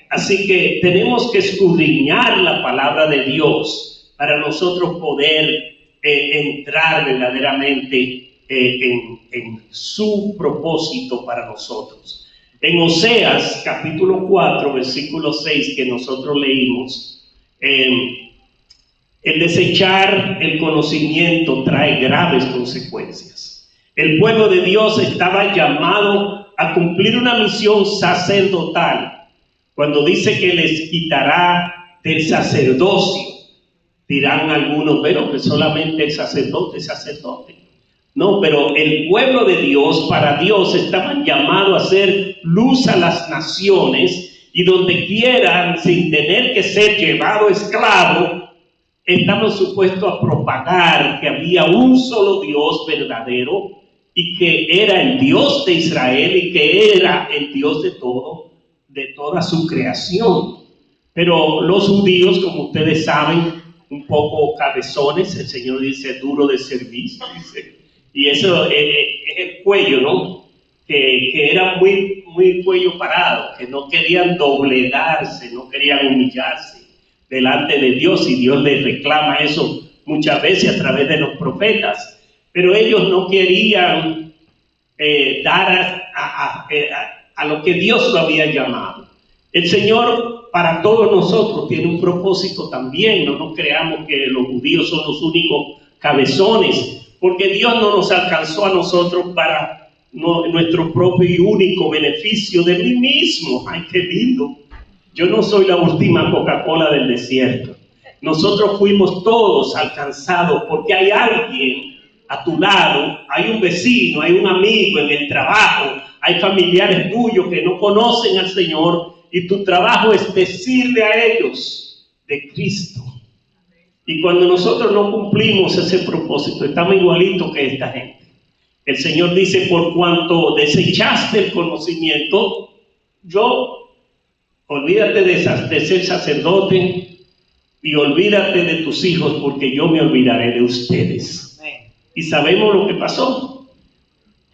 Así que tenemos que escudriñar la palabra de Dios para nosotros poder entrar verdaderamente en su propósito para nosotros. En Oseas capítulo 4 versículo 6 que nosotros leímos, el desechar el conocimiento trae graves consecuencias. El pueblo de Dios estaba llamado a cumplir una misión sacerdotal. Cuando dice que les quitará del sacerdocio, dirán algunos, pero que solamente el sacerdote es sacerdote. No, pero el pueblo de Dios, para Dios, estaban llamados a hacer luz a las naciones, y donde quieran, sin tener que ser llevado esclavo, estaban supuestos a propagar que había un solo Dios verdadero, y que era el Dios de Israel, y que era el Dios de toda su creación. Pero los judíos, como ustedes saben, un poco cabezones, el Señor dice duro de servicio, dice, y eso es el cuello, ¿no? Que era muy cuello parado, que no querían doblegarse, no querían humillarse delante de Dios, y Dios les reclama eso muchas veces a través de los profetas, pero ellos no querían dar a lo que Dios lo había llamado. El Señor para todos nosotros tiene un propósito también. No nos creamos que los judíos son los únicos cabezones, porque Dios no nos alcanzó a nosotros para nuestro propio y único beneficio de mí mismo. ¡Ay, qué lindo! Yo no soy la última Coca-Cola del desierto. Nosotros fuimos todos alcanzados porque hay alguien a tu lado, hay un vecino, hay un amigo en el trabajo, hay familiares tuyos que no conocen al Señor, y tu trabajo es decirle a ellos de Cristo. Y cuando nosotros no cumplimos ese propósito, estamos igualitos que esta gente. El Señor dice, por cuanto desechaste el conocimiento, olvídate de ser sacerdote y olvídate de tus hijos, porque yo me olvidaré de ustedes. Y sabemos lo que pasó.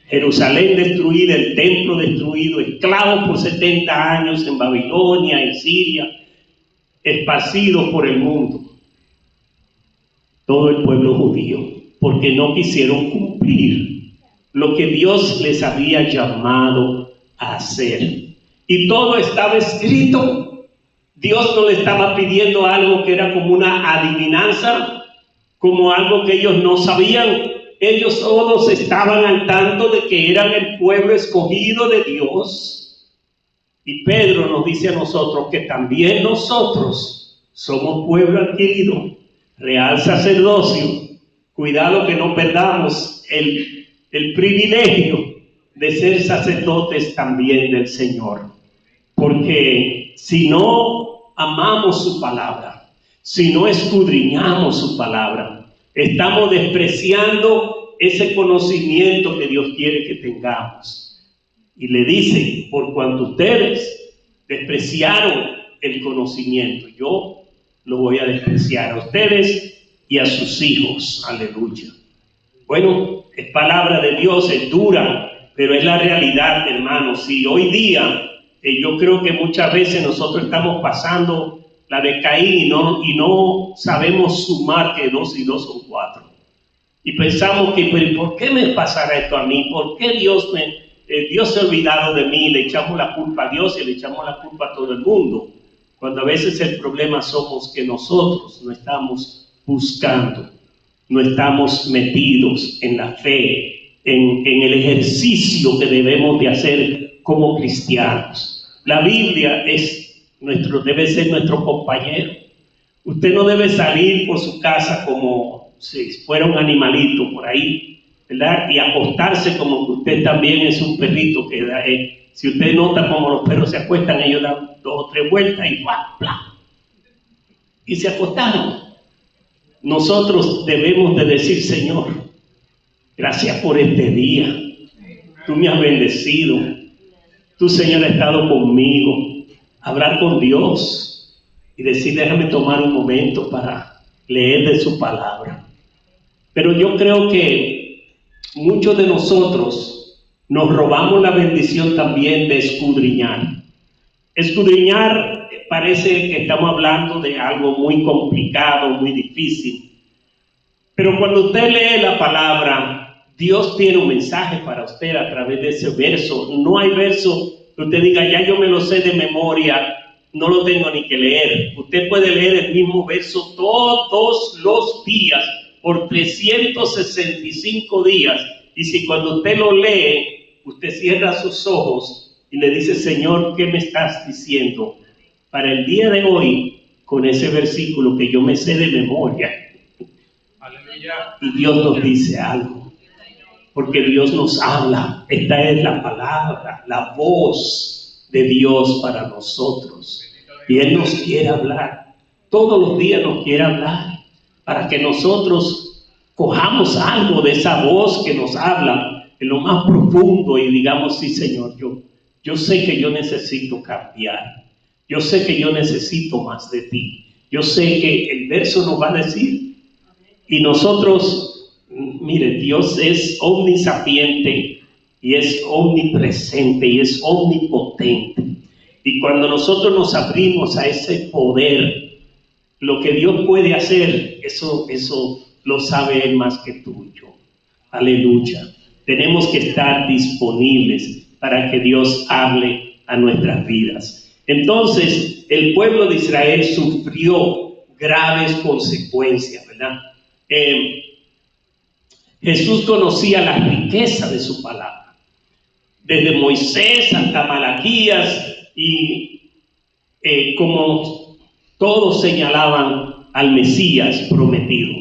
Jerusalén destruida, el templo destruido, esclavos por 70 años en Babilonia, en Siria, esparcidos por el mundo. Todo el pueblo judío, porque no quisieron cumplir lo que Dios les había llamado a hacer. Y todo estaba escrito. Dios no le estaba pidiendo algo que era como una adivinanza, como algo que ellos no sabían. Ellos todos estaban al tanto de que eran el pueblo escogido de Dios. Y Pedro nos dice a nosotros que también nosotros somos pueblo adquirido, real sacerdocio. Cuidado que no perdamos el privilegio de ser sacerdotes también del Señor. Porque si no amamos su palabra, si no escudriñamos su palabra, estamos despreciando ese conocimiento que Dios quiere que tengamos. Y le dice, por cuanto ustedes despreciaron el conocimiento, yo lo voy a despreciar a ustedes y a sus hijos. Aleluya. Bueno, es palabra de Dios, es dura, pero es la realidad, hermanos. Y hoy día, yo creo que muchas veces nosotros estamos pasando la de Caín y no sabemos sumar que 2 y 2 son 4. Y pensamos que, pero ¿por qué me pasará esto a mí? ¿Por qué Dios se ha olvidado de mí? Le echamos la culpa a Dios y le echamos la culpa a todo el mundo. Cuando a veces el problema somos que nosotros no estamos buscando, no estamos metidos en la fe, en el ejercicio que debemos de hacer como cristianos. La Biblia debe ser nuestro compañero. Usted no debe salir por su casa como si fuera un animalito por ahí, ¿verdad? Y acostarse como que usted también es un perrito que da. Si usted nota como los perros se acuestan, ellos dan 2 o 3 vueltas y ¡plá, plá! Y se acostaron. Nosotros debemos de decir, Señor, gracias por este día. Tú me has bendecido. Tú, Señor, has estado conmigo. Hablar con Dios y decir, déjame tomar un momento para leer de su palabra. Pero yo creo que muchos de nosotros nos robamos la bendición también de escudriñar. Escudriñar parece que estamos hablando de algo muy complicado, muy difícil. Pero cuando usted lee la palabra, Dios tiene un mensaje para usted a través de ese verso. No hay verso que usted diga, ya yo me lo sé de memoria, no lo tengo ni que leer. Usted puede leer el mismo verso todos los días, por 365 días. Y si cuando usted lo lee, usted cierra sus ojos y le dice, Señor, ¿qué me estás diciendo para el día de hoy con ese versículo que yo me sé de memoria? Aleluya. Y Dios nos dice algo. Porque Dios nos habla. Esta es la palabra, la voz de Dios para nosotros. Y Él nos quiere hablar. Todos los días nos quiere hablar. Para que nosotros cojamos algo de esa voz que nos habla en lo más profundo y digamos, sí, Señor, yo sé que yo necesito cambiar. Yo sé que yo necesito más de ti. Yo sé que el verso nos va a decir, y nosotros, mire, Dios es omnisapiente y es omnipresente y es omnipotente. Y cuando nosotros nos abrimos a ese poder, lo que Dios puede hacer, eso lo sabe Él más que tú y yo. Aleluya. Tenemos que estar disponibles para que Dios hable a nuestras vidas. Entonces, el pueblo de Israel sufrió graves consecuencias, ¿verdad? Jesús conocía la riqueza de su palabra. Desde Moisés hasta Malaquías, y como todos señalaban al Mesías prometido.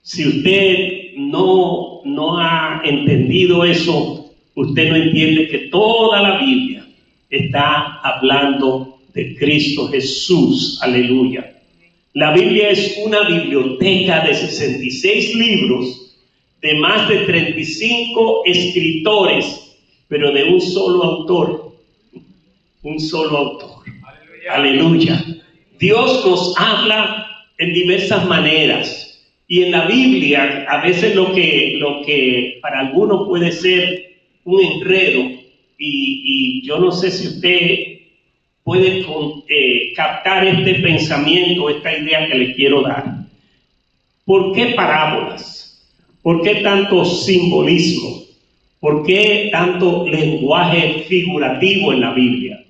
Si usted no ha entendido eso, usted no entiende que toda la Biblia está hablando de Cristo Jesús. Aleluya. La Biblia es una biblioteca de 66 libros, de más de 35 escritores, pero de un solo autor. Un solo autor. Aleluya. Dios nos habla en diversas maneras. Y en la Biblia, a veces lo que para algunos puede ser un enredo, y yo no sé si usted puede captar este pensamiento, esta idea que le quiero dar. ¿Por qué parábolas? ¿Por qué tanto simbolismo? ¿Por qué tanto lenguaje figurativo en la Biblia?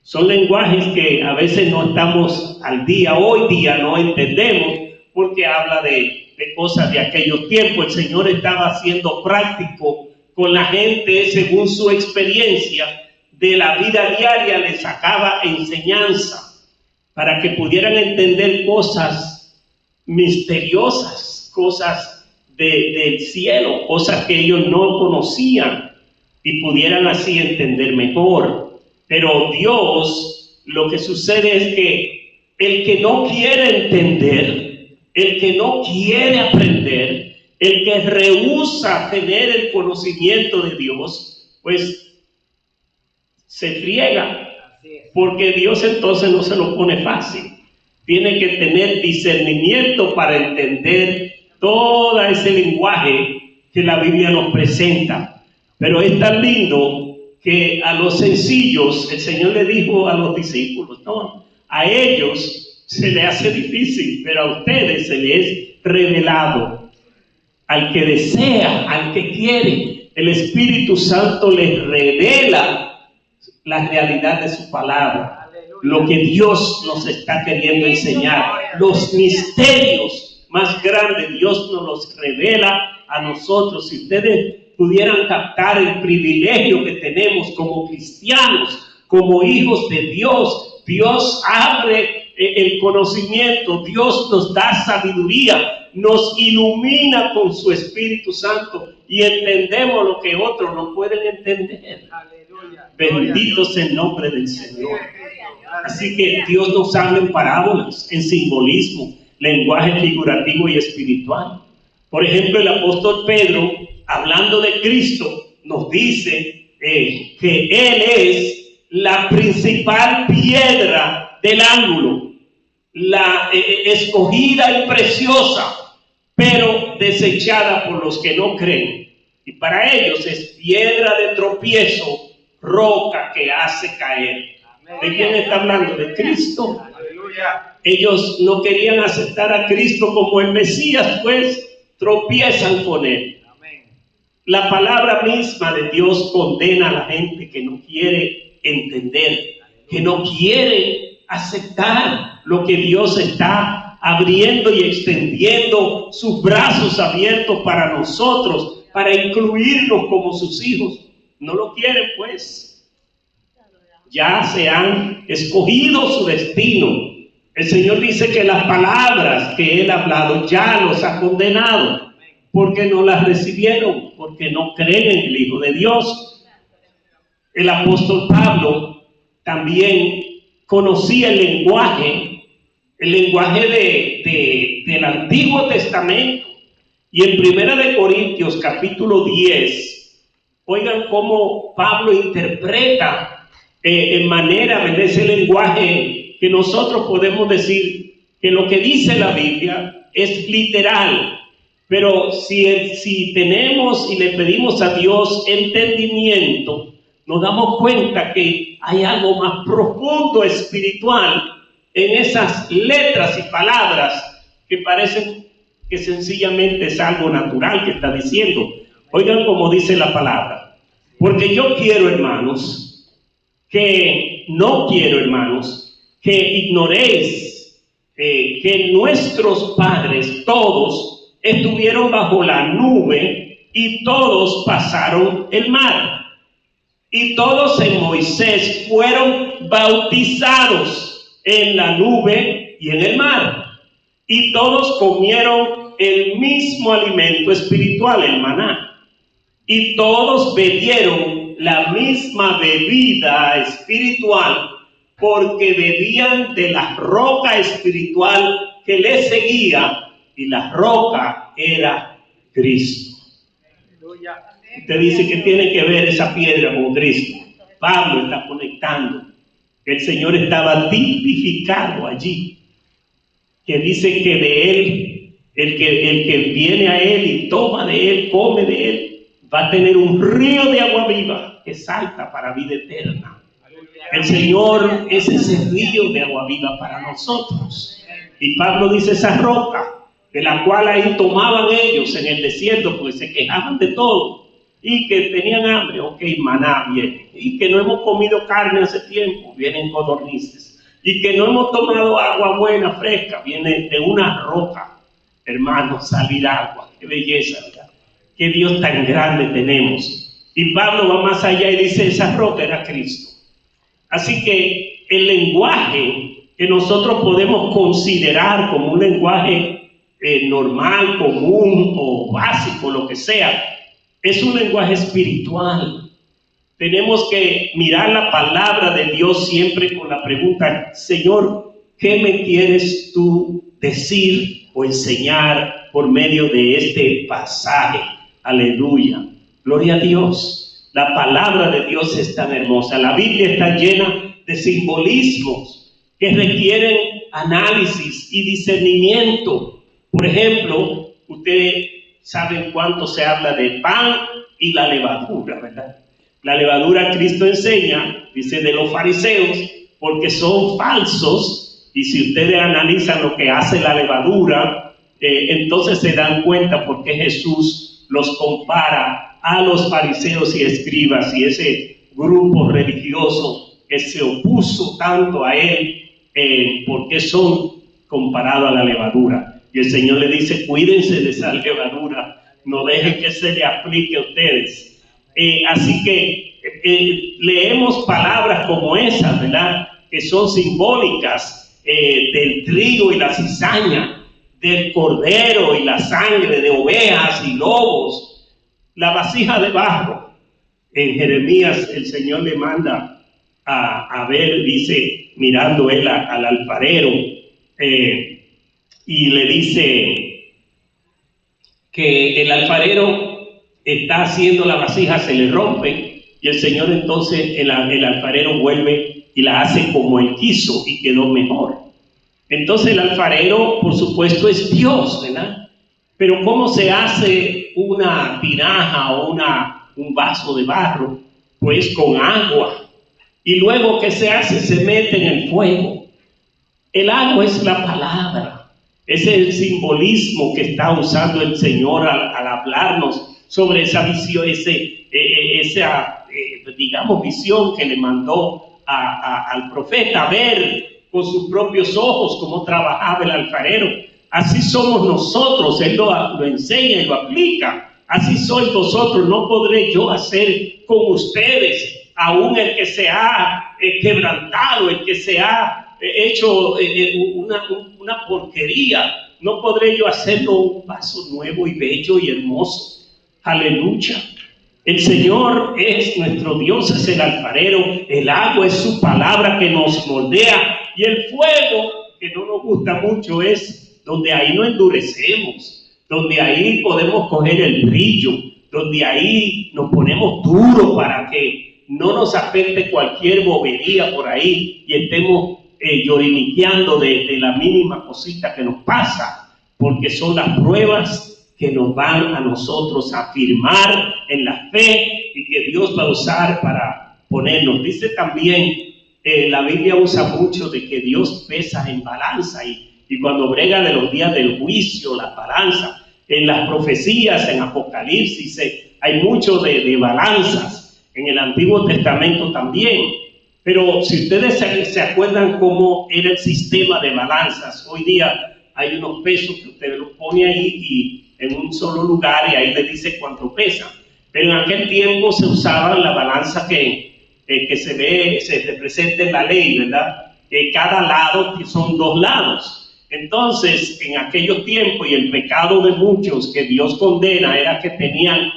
Son lenguajes que a veces no estamos al día, hoy día no entendemos, porque habla de cosas de aquellos tiempos. El Señor estaba siendo práctico con la gente según su experiencia de la vida diaria, le sacaba enseñanza para que pudieran entender cosas misteriosas, cosas del cielo, cosas que ellos no conocían y pudieran así entender mejor. Pero Dios, lo que sucede es que el que no quiere entender, el que no quiere aprender, el que rehúsa tener el conocimiento de Dios, pues se friega, porque Dios entonces no se lo pone fácil. Tiene que tener discernimiento para entender todo ese lenguaje que la Biblia nos presenta. Pero es tan lindo que a los sencillos, el Señor le dijo a los discípulos, no, a ellos se les hace difícil, pero a ustedes se les es revelado. Al que desea, al que quiere, el Espíritu Santo les revela la realidad de su palabra, lo que Dios nos está queriendo enseñar, los misterios más grandes, Dios nos los revela a nosotros. Si ustedes pudieran captar el privilegio que tenemos como cristianos, como hijos de Dios, Dios abre el conocimiento, Dios nos da sabiduría, nos ilumina con su Espíritu Santo y entendemos lo que otros no pueden entender. Bendito sea el nombre del Señor. Así que Dios nos habla en parábolas, en simbolismo, lenguaje figurativo y espiritual. Por ejemplo, el apóstol Pedro, hablando de Cristo, nos dice que Él es la principal piedra del ángulo, la escogida y preciosa, pero desechada por los que no creen. Y para ellos es piedra de tropiezo, roca que hace caer. ¿De quién está hablando? De Cristo. Ellos no querían aceptar a Cristo como el Mesías, pues tropiezan con Él. La palabra misma de Dios condena a la gente que no quiere entender, que no quiere aceptar lo que Dios está abriendo y extendiendo sus brazos abiertos para nosotros, para incluirnos como sus hijos. No lo quieren, pues. Ya se han escogido su destino. El Señor dice que las palabras que Él ha hablado ya los ha condenado, porque no las recibieron, porque no creen en el Hijo de Dios. El apóstol Pablo también conocía el lenguaje del Antiguo Testamento. Y en 1 Corintios capítulo 10, oigan cómo Pablo interpreta en manera de ese lenguaje que nosotros podemos decir que lo que dice la Biblia es literal, pero si tenemos y le pedimos a Dios entendimiento, nos damos cuenta que hay algo más profundo espiritual en esas letras y palabras que parecen que sencillamente es algo natural que está diciendo. Oigan como dice la palabra, porque yo quiero, hermanos, que ignoréis que nuestros padres todos estuvieron bajo la nube y todos pasaron el mar. Y todos en Moisés fueron bautizados en la nube y en el mar. Y todos comieron el mismo alimento espiritual, el maná. Y todos bebieron la misma bebida espiritual, porque bebían de la roca espiritual que les seguía, y la roca era Cristo. Usted dice que tiene que ver esa piedra con Cristo. Pablo está conectando. El Señor estaba tipificado allí, que dice que de Él, el que viene a Él y toma de Él, come de Él, va a tener un río de agua viva que salta para vida eterna. El Señor es ese río de agua viva para nosotros. Y Pablo dice esa roca, de la cual ahí tomaban ellos en el desierto, porque se quejaban de todo y que tenían hambre. Ok, maná viene. Y que no hemos comido carne hace tiempo, vienen codornices. Y que no hemos tomado agua buena, fresca, viene de una roca. Hermanos, salir agua, qué belleza, ¿verdad? Qué Dios tan grande tenemos. Y Pablo va más allá y dice, esa roca era Cristo. Así que el lenguaje que nosotros podemos considerar como un lenguaje normal, común o básico, lo que sea, es un lenguaje espiritual. Tenemos que mirar la palabra de Dios siempre con la pregunta, Señor, ¿qué me quieres tú decir o enseñar por medio de este pasaje? Aleluya, gloria a Dios. La palabra de Dios es tan hermosa. La Biblia está llena de simbolismos que requieren análisis y discernimiento. Por ejemplo, ustedes saben cuánto se habla de pan y la levadura, ¿verdad? La levadura, Cristo enseña, dice, de los fariseos, porque son falsos. Y si ustedes analizan lo que hace la levadura, entonces se dan cuenta por qué Jesús los compara a los fariseos y escribas y ese grupo religioso que se opuso tanto a él, porque son comparados a la levadura. Y el Señor le dice, cuídense de esa levadura, no dejen que se le aplique a ustedes. Así que leemos palabras como esas, ¿verdad? Que son simbólicas del trigo y la cizaña, del cordero y la sangre de ovejas y lobos, la vasija de barro. En Jeremías el Señor le manda a ver, dice, mirando él al alfarero, y le dice que el alfarero está haciendo la vasija, se le rompe, y el Señor entonces, el alfarero vuelve y la hace como él quiso y quedó mejor. Entonces el alfarero, por supuesto, es Dios, ¿verdad? Pero ¿cómo se hace una tinaja o un vaso de barro? Pues con agua. Y luego, ¿qué se hace? Se mete en el fuego. El agua es la palabra. Ese es el simbolismo que está usando el Señor al hablarnos sobre esa visión, digamos, visión que le mandó al profeta ver con sus propios ojos cómo trabajaba el alfarero. Así somos nosotros, Él lo enseña y lo aplica. Así sois vosotros, no podré yo hacer con ustedes, aún el que se ha quebrantado, el que se ha hecho una porquería, no podré yo hacerlo un vaso nuevo y bello y hermoso. Aleluya. El Señor es nuestro Dios, es el alfarero, el agua es su palabra que nos moldea, y el fuego, que no nos gusta mucho, es donde ahí no endurecemos, donde ahí podemos coger el brillo, donde ahí nos ponemos duros para que no nos afecte cualquier bobería por ahí y estemos lloriqueando de la mínima cosita que nos pasa, porque son las pruebas que nos van a nosotros a afirmar en la fe y que Dios va a usar para ponernos. Dice también, la Biblia usa mucho de que Dios pesa en balanza y cuando brega de los días del juicio, la balanza. En las profecías, en Apocalipsis, hay mucho de balanzas. En el Antiguo Testamento también. Pero si ustedes se acuerdan cómo era el sistema de balanzas, hoy día hay unos pesos que usted los pone ahí y en un solo lugar y ahí le dice cuánto pesa. Pero en aquel tiempo se usaba la balanza que se representa en la ley, ¿verdad? Que cada lado son 2 lados. Entonces, en aquellos tiempos, y el pecado de muchos que Dios condena era que tenían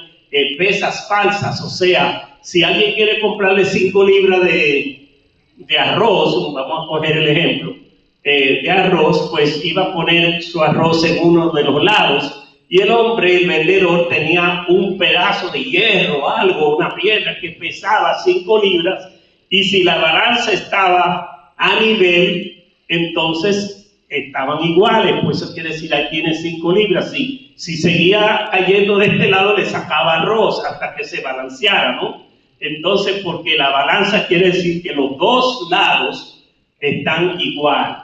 pesas falsas. O sea, si alguien quiere comprarle 5 libras de arroz, vamos a coger el ejemplo, de arroz, pues iba a poner su arroz en uno de los lados, y el hombre, el vendedor, tenía un pedazo de hierro, algo, una piedra que pesaba 5 libras, y si la balanza estaba a nivel, entonces estaban iguales, pues eso quiere decir, ahí tiene 5 libras, si seguía cayendo de este lado, le sacaba arroz hasta que se balanceara, ¿no? Entonces, porque la balanza quiere decir que los 2 lados están igual.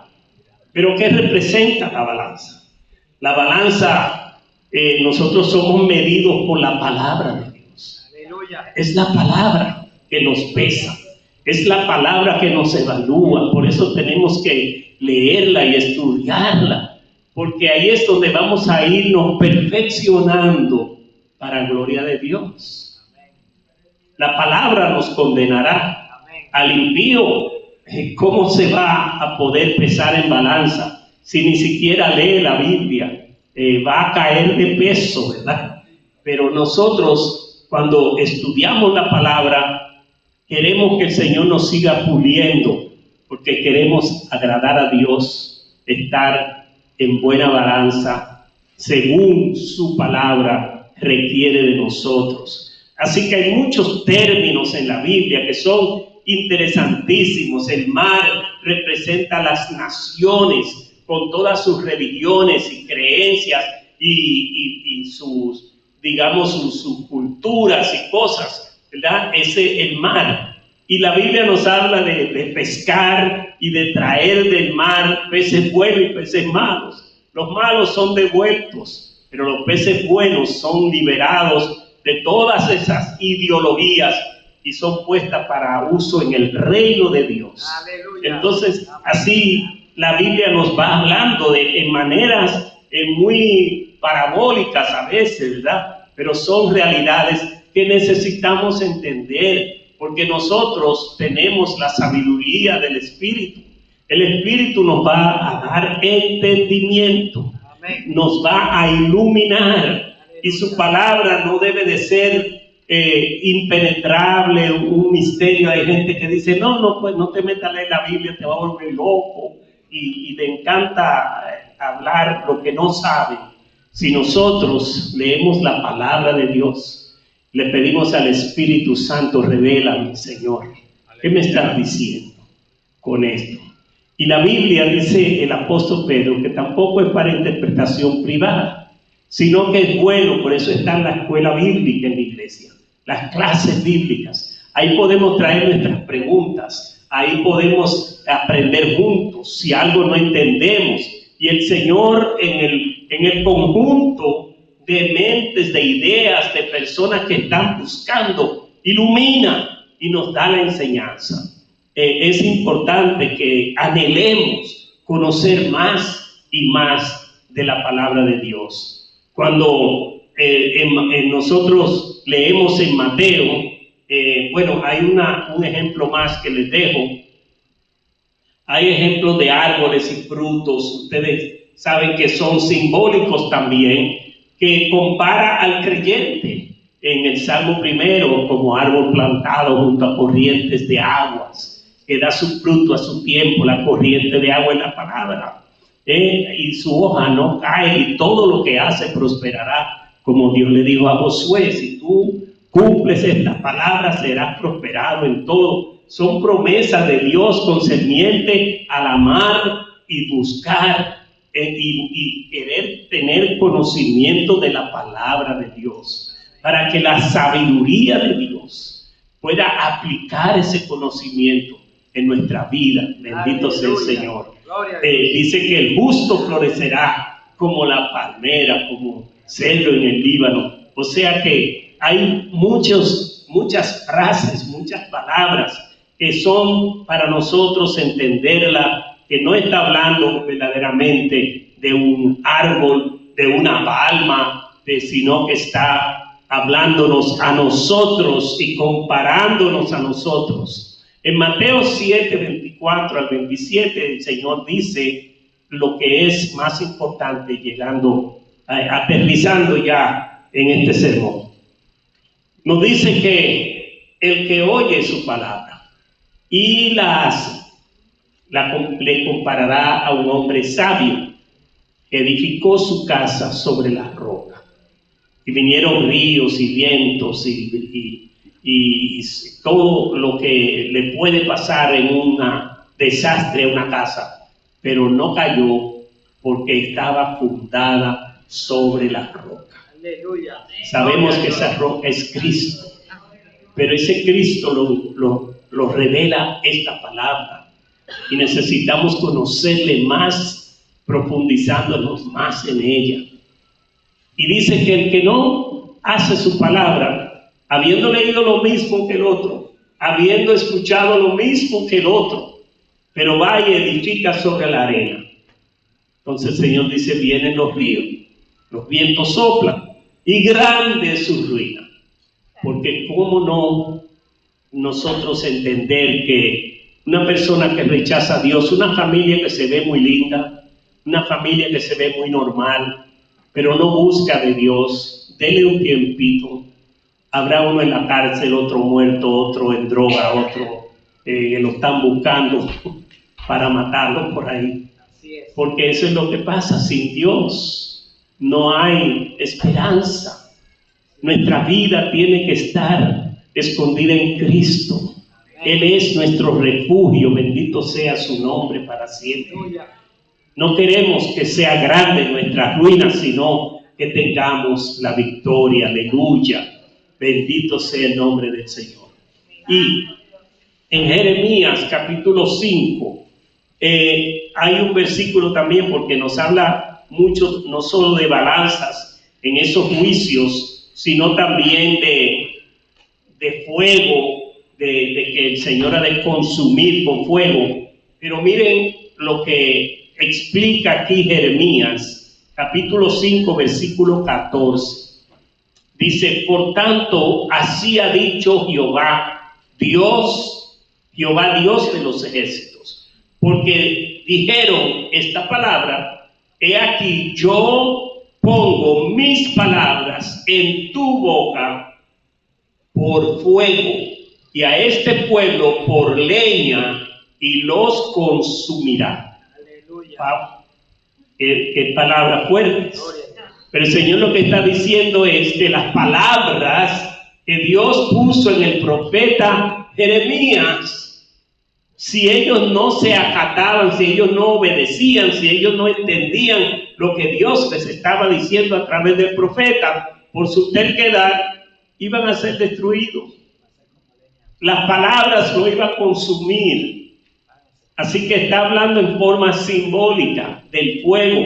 Pero ¿qué representa la balanza? La balanza, nosotros somos medidos por la palabra de Dios. Aleluya. Es la palabra que nos pesa, es la palabra que nos evalúa. Por eso tenemos que leerla y estudiarla, porque ahí es donde vamos a irnos perfeccionando para gloria de Dios. La palabra nos condenará. Al impío, ¿cómo se va a poder pesar en balanza si ni siquiera lee la Biblia? Va a caer de peso, ¿verdad? Pero nosotros, cuando estudiamos la palabra, queremos que el Señor nos siga puliendo, porque queremos agradar a Dios, estar en buena balanza, según su palabra requiere de nosotros. Así que hay muchos términos en la Biblia que son interesantísimos. El mar representa las naciones con todas sus religiones y creencias y sus, digamos, sus culturas y cosas, ¿verdad? El mar. Y la Biblia nos habla de pescar y de traer del mar peces buenos y peces malos. Los malos son devueltos, pero los peces buenos son liberados de todas esas ideologías y son puestas para uso en el reino de Dios. Aleluya. Entonces, así la Biblia nos va hablando en maneras muy parabólicas a veces, ¿verdad? Pero son realidades que necesitamos entender, porque nosotros tenemos la sabiduría del Espíritu. El Espíritu nos va a dar entendimiento, nos va a iluminar. Y su palabra no debe de ser impenetrable, un misterio. Hay gente que dice, no, pues no te metas a leer la Biblia, te va a volver loco. Y le encanta hablar lo que no sabe. Si nosotros leemos la palabra de Dios, le pedimos al Espíritu Santo, revélame, Señor, ¿qué me estás diciendo con esto? Y la Biblia, dice el apóstol Pedro, que tampoco es para interpretación privada, sino que es bueno. Por eso está la escuela bíblica en la iglesia, las clases bíblicas. Ahí podemos traer nuestras preguntas, ahí podemos aprender juntos si algo no entendemos. Y el Señor en el conjunto de mentes, de ideas, de personas que están buscando, ilumina y nos da la enseñanza. Es importante que anhelemos conocer más y más de la palabra de Dios. Cuando nosotros leemos en Mateo, bueno, hay un ejemplo más que les dejo. Hay ejemplos de árboles y frutos, ustedes saben que son simbólicos también, que compara al creyente en el Salmo 1 como árbol plantado junto a corrientes de aguas, que da su fruto a su tiempo. La corriente de agua es la palabra. Y su hoja no cae y todo lo que hace prosperará, como Dios le dijo a Josué: si tú cumples estas palabras, serás prosperado en todo son promesas de Dios concerniente al amar y buscar y querer tener conocimiento de la palabra de Dios, para que la sabiduría de Dios pueda aplicar ese conocimiento en nuestra vida. Bendito sea el Señor. Dice que el justo florecerá como la palmera, como cedro en el Líbano. O sea que hay muchas frases, muchas palabras que son para nosotros entenderla, que no está hablando verdaderamente de un árbol, de una palma, sino que está hablándonos a nosotros y comparándonos a nosotros. En Mateo 7, 24 al 27, el Señor dice lo que es más importante, aterrizando ya en este sermón. Nos dice que el que oye su palabra y le comparará a un hombre sabio que edificó su casa sobre la roca. Y vinieron ríos y vientos y todo lo que le puede pasar en un desastre a una casa, pero no cayó porque estaba fundada sobre la roca. Aleluya. Sabemos que esa roca es Cristo, pero ese Cristo lo revela esta palabra y necesitamos conocerle más, profundizándonos más en ella. Y dice que el que no hace su palabra, habiendo leído lo mismo que el otro, habiendo escuchado lo mismo que el otro, pero va y edifica sobre la arena. Entonces el Señor dice, vienen los ríos, los vientos soplan, y grande es su ruina. Porque cómo no nosotros entender que una persona que rechaza a Dios, una familia que se ve muy linda, una familia que se ve muy normal, pero no busca de Dios, dele un tiempito. Habrá uno en la cárcel, otro muerto, otro en droga, otro lo están buscando para matarlo por ahí. Porque eso es lo que pasa, sin Dios no hay esperanza. Nuestra vida tiene que estar escondida en Cristo. Él es nuestro refugio, bendito sea su nombre para siempre. No queremos que sea grande nuestra ruina, sino que tengamos la victoria, aleluya. Bendito sea el nombre del Señor. Y en Jeremías capítulo 5 hay un versículo también, porque nos habla mucho, no solo de balanzas en esos juicios, sino también de fuego, de que el Señor ha de consumir con fuego. Pero miren lo que explica aquí Jeremías, capítulo 5, versículo 14. Dice, por tanto, así ha dicho Jehová Dios de los ejércitos, porque dijeron esta palabra, he aquí yo pongo mis palabras en tu boca por fuego, y a este pueblo por leña, y los consumirá. Qué palabras fuertes. Pero el Señor lo que está diciendo es que las palabras que Dios puso en el profeta Jeremías, si ellos no se acataban, si ellos no obedecían, si ellos no entendían lo que Dios les estaba diciendo a través del profeta, por su terquedad, iban a ser destruidos. Las palabras lo iban a consumir. Así que está hablando en forma simbólica del fuego.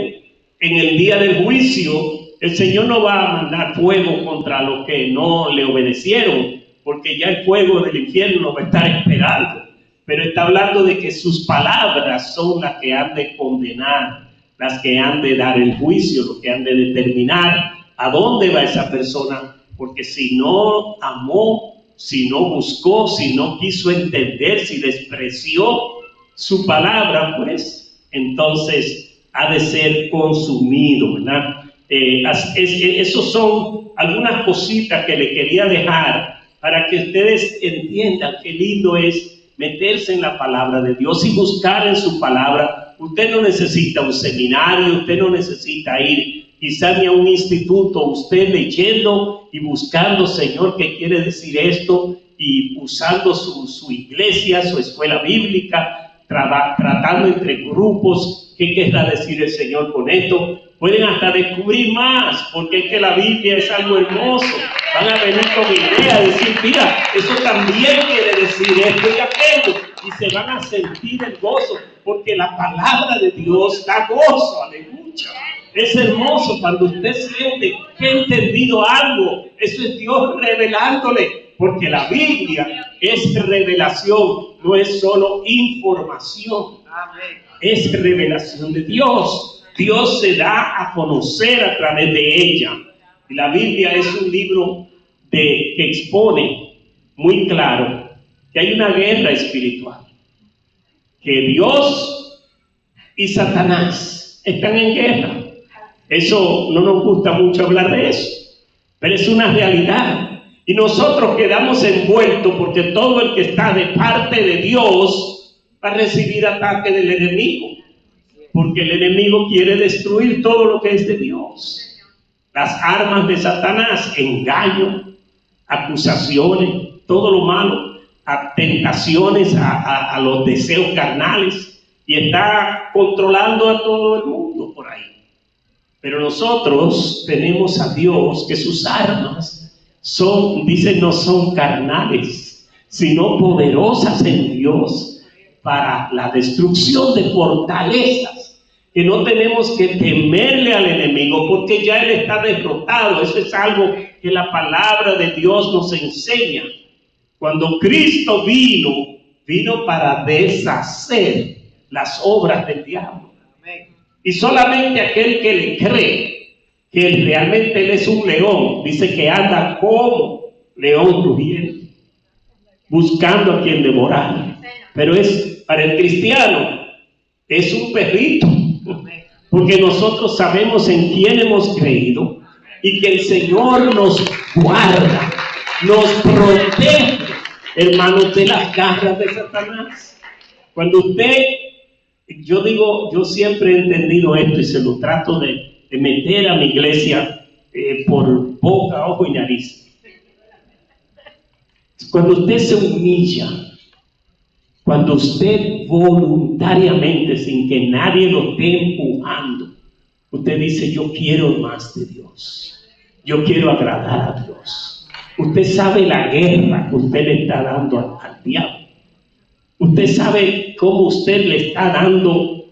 En el día del juicio, el Señor no va a mandar fuego contra los que no le obedecieron, porque ya el fuego del infierno lo va a estar esperando. Pero está hablando de que sus palabras son las que han de condenar, las que han de dar el juicio, lo que han de determinar a dónde va esa persona. Porque si no amó, si no buscó, si no quiso entender, si despreció su palabra, pues entonces ha de ser consumido, ¿verdad? Esos son algunas cositas que le quería dejar para que ustedes entiendan qué lindo es meterse en la palabra de Dios y buscar en su palabra. Usted no necesita un seminario, usted no necesita ir quizá ni a un instituto, usted leyendo y buscando, Señor, ¿qué quiere decir esto? y usando su iglesia, su escuela bíblica, tratando entre grupos. ¿Qué querrá decir el Señor con esto? Pueden hasta descubrir más, porque es que la Biblia es algo hermoso. Van a venir con ideas, decir, mira, eso también quiere decir esto y aquello, y se van a sentir el gozo, porque la palabra de Dios da gozo, aleluya. Es hermoso cuando usted siente que ha entendido algo. Eso es Dios revelándole, porque la Biblia es revelación, no es solo información. Es revelación de Dios. Dios se da a conocer a través de ella. Y la Biblia es un libro que expone muy claro que hay una guerra espiritual, que Dios y Satanás están en guerra. Eso no nos gusta mucho hablar de eso, pero es una realidad. Y nosotros quedamos envueltos porque todo el que está de parte de Dios va a recibir ataque del enemigo, porque el enemigo quiere destruir todo lo que es de Dios. Las armas de Satanás: engaño, acusaciones, todo lo malo, a tentaciones, a los deseos carnales, y está controlando a todo el mundo por ahí. Pero nosotros tenemos a Dios, que sus armas dicen, no son carnales, sino poderosas en Dios para la destrucción de fortalezas, que no tenemos que temerle al enemigo porque ya él está derrotado. Eso es algo que la palabra de Dios nos enseña. Cuando Cristo vino para deshacer las obras del diablo. Y solamente aquel que le cree que realmente él es un león, dice que anda como león rugiente, buscando a quien devorar. Pero para el cristiano es un perrito, porque nosotros sabemos en quién hemos creído y que el Señor nos guarda, nos protege, hermanos, de las garras de Satanás. Cuando yo siempre he entendido esto y se lo trato de meter a mi iglesia por boca, ojo y nariz. Cuando usted se humilla, cuando usted voluntariamente, sin que nadie lo esté empujando, usted dice, yo quiero más de Dios, yo quiero agradar a Dios. Usted sabe la guerra que usted le está dando al diablo. Usted sabe cómo usted le está dando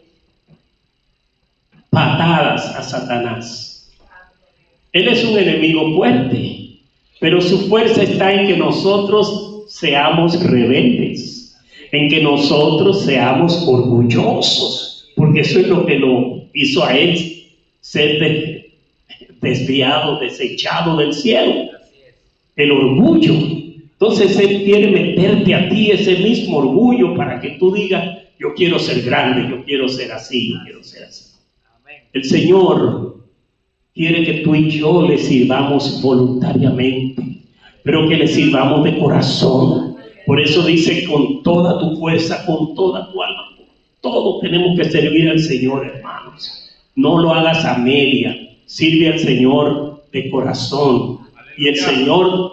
patadas a Satanás. Él es un enemigo fuerte, pero su fuerza está en que nosotros seamos rebeldes, en que nosotros seamos orgullosos, porque eso es lo que lo hizo a él ser desviado, desechado del cielo. El orgullo. Entonces él quiere meterte a ti ese mismo orgullo para que tú digas, yo quiero ser grande, yo quiero ser así, yo quiero ser así. El Señor quiere que tú y yo le sirvamos voluntariamente, pero que le sirvamos de corazón. Por eso dice, con toda tu fuerza, con toda tu alma. Todos tenemos que servir al Señor, hermanos. No lo hagas a media. Sirve al Señor de corazón. Y el Señor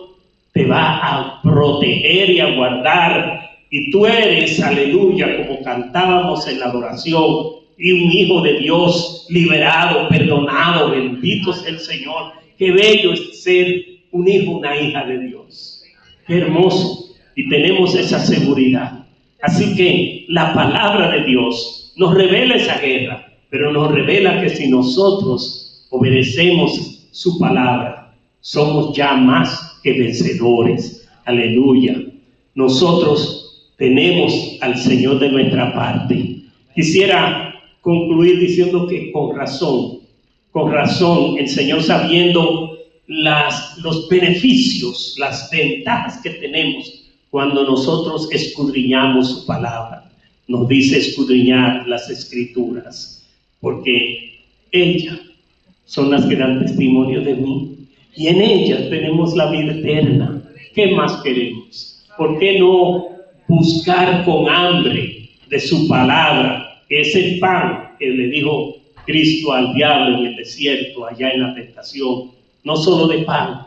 te va a proteger y a guardar. Y tú eres, aleluya, como cantábamos en la adoración, y un hijo de Dios liberado, perdonado, bendito sea el Señor. Qué bello es ser un hijo, una hija de Dios. Qué hermoso. Y tenemos esa seguridad. Así que la palabra de Dios nos revela esa guerra, pero nos revela que si nosotros obedecemos su palabra, somos ya más que vencedores. Aleluya. Nosotros tenemos al Señor de nuestra parte. Quisiera concluir diciendo que con razón, el Señor, sabiendo los beneficios, las ventajas que tenemos cuando nosotros escudriñamos su palabra, nos dice escudriñar las Escrituras, porque ellas son las que dan testimonio de mí, y en ellas tenemos la vida eterna. ¿Qué más queremos? ¿Por qué no buscar con hambre de su palabra, que es el pan que le dijo Cristo al diablo en el desierto, allá en la tentación? No solo de pan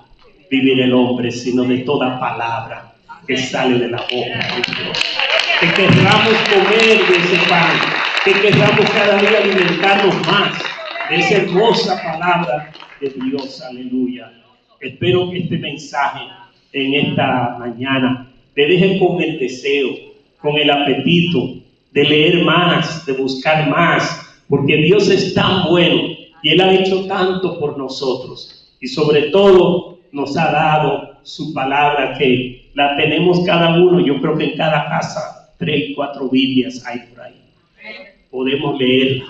vivirá el hombre, sino de toda palabra que sale de la boca de Dios. Que querramos comer de ese pan, que querramos cada día alimentarnos más de esa hermosa palabra de Dios. Aleluya. Espero que este mensaje en esta mañana te deje con el deseo, con el apetito de leer más, de buscar más, porque Dios es tan bueno y Él ha hecho tanto por nosotros, y sobre todo nos ha dado su palabra, que la tenemos cada uno. Yo creo que en cada casa 3 y 4 Biblias hay por ahí. Podemos leerla.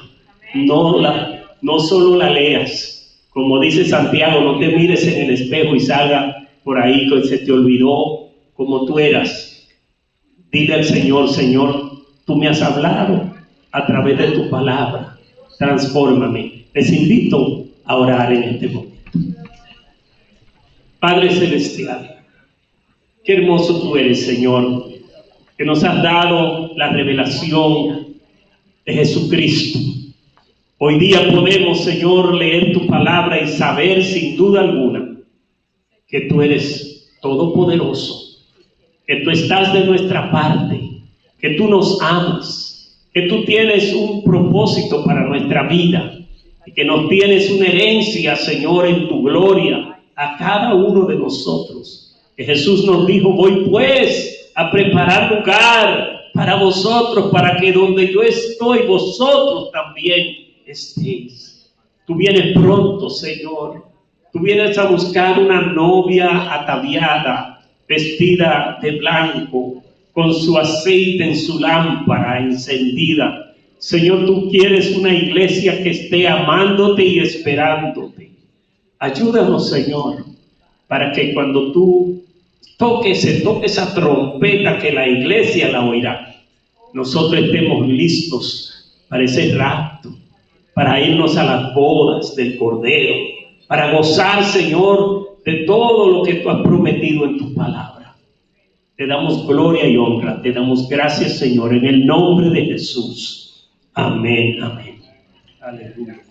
No solo la leas, como dice Santiago, no te mires en el espejo y salga por ahí que se te olvidó como tú eras. Dile al Señor: Señor, tú me has hablado a través de tu palabra, transfórmame. Les invito a orar en este momento. Padre Celestial, qué hermoso tú eres, Señor, que nos has dado la revelación de Jesucristo. Hoy día podemos, Señor, leer tu palabra y saber sin duda alguna que tú eres todopoderoso, que tú estás de nuestra parte, que tú nos amas, que tú tienes un propósito para nuestra vida y que nos tienes una herencia, Señor, en tu gloria a cada uno de nosotros. Que Jesús nos dijo: voy pues a preparar lugar para vosotros, para que donde yo estoy, vosotros también estéis. Tú vienes pronto, Señor. Tú vienes a buscar una novia ataviada, vestida de blanco, con su aceite en su lámpara encendida. Señor, tú quieres una iglesia que esté amándote y esperándote. Ayúdanos, Señor, para que cuando tú toque esa trompeta, que la iglesia la oirá, nosotros estemos listos para ese rapto, para irnos a las bodas del Cordero, para gozar, Señor, de todo lo que tú has prometido en tu palabra. Te damos gloria y honra, te damos gracias, Señor, en el nombre de Jesús. Amén, amén. Aleluya.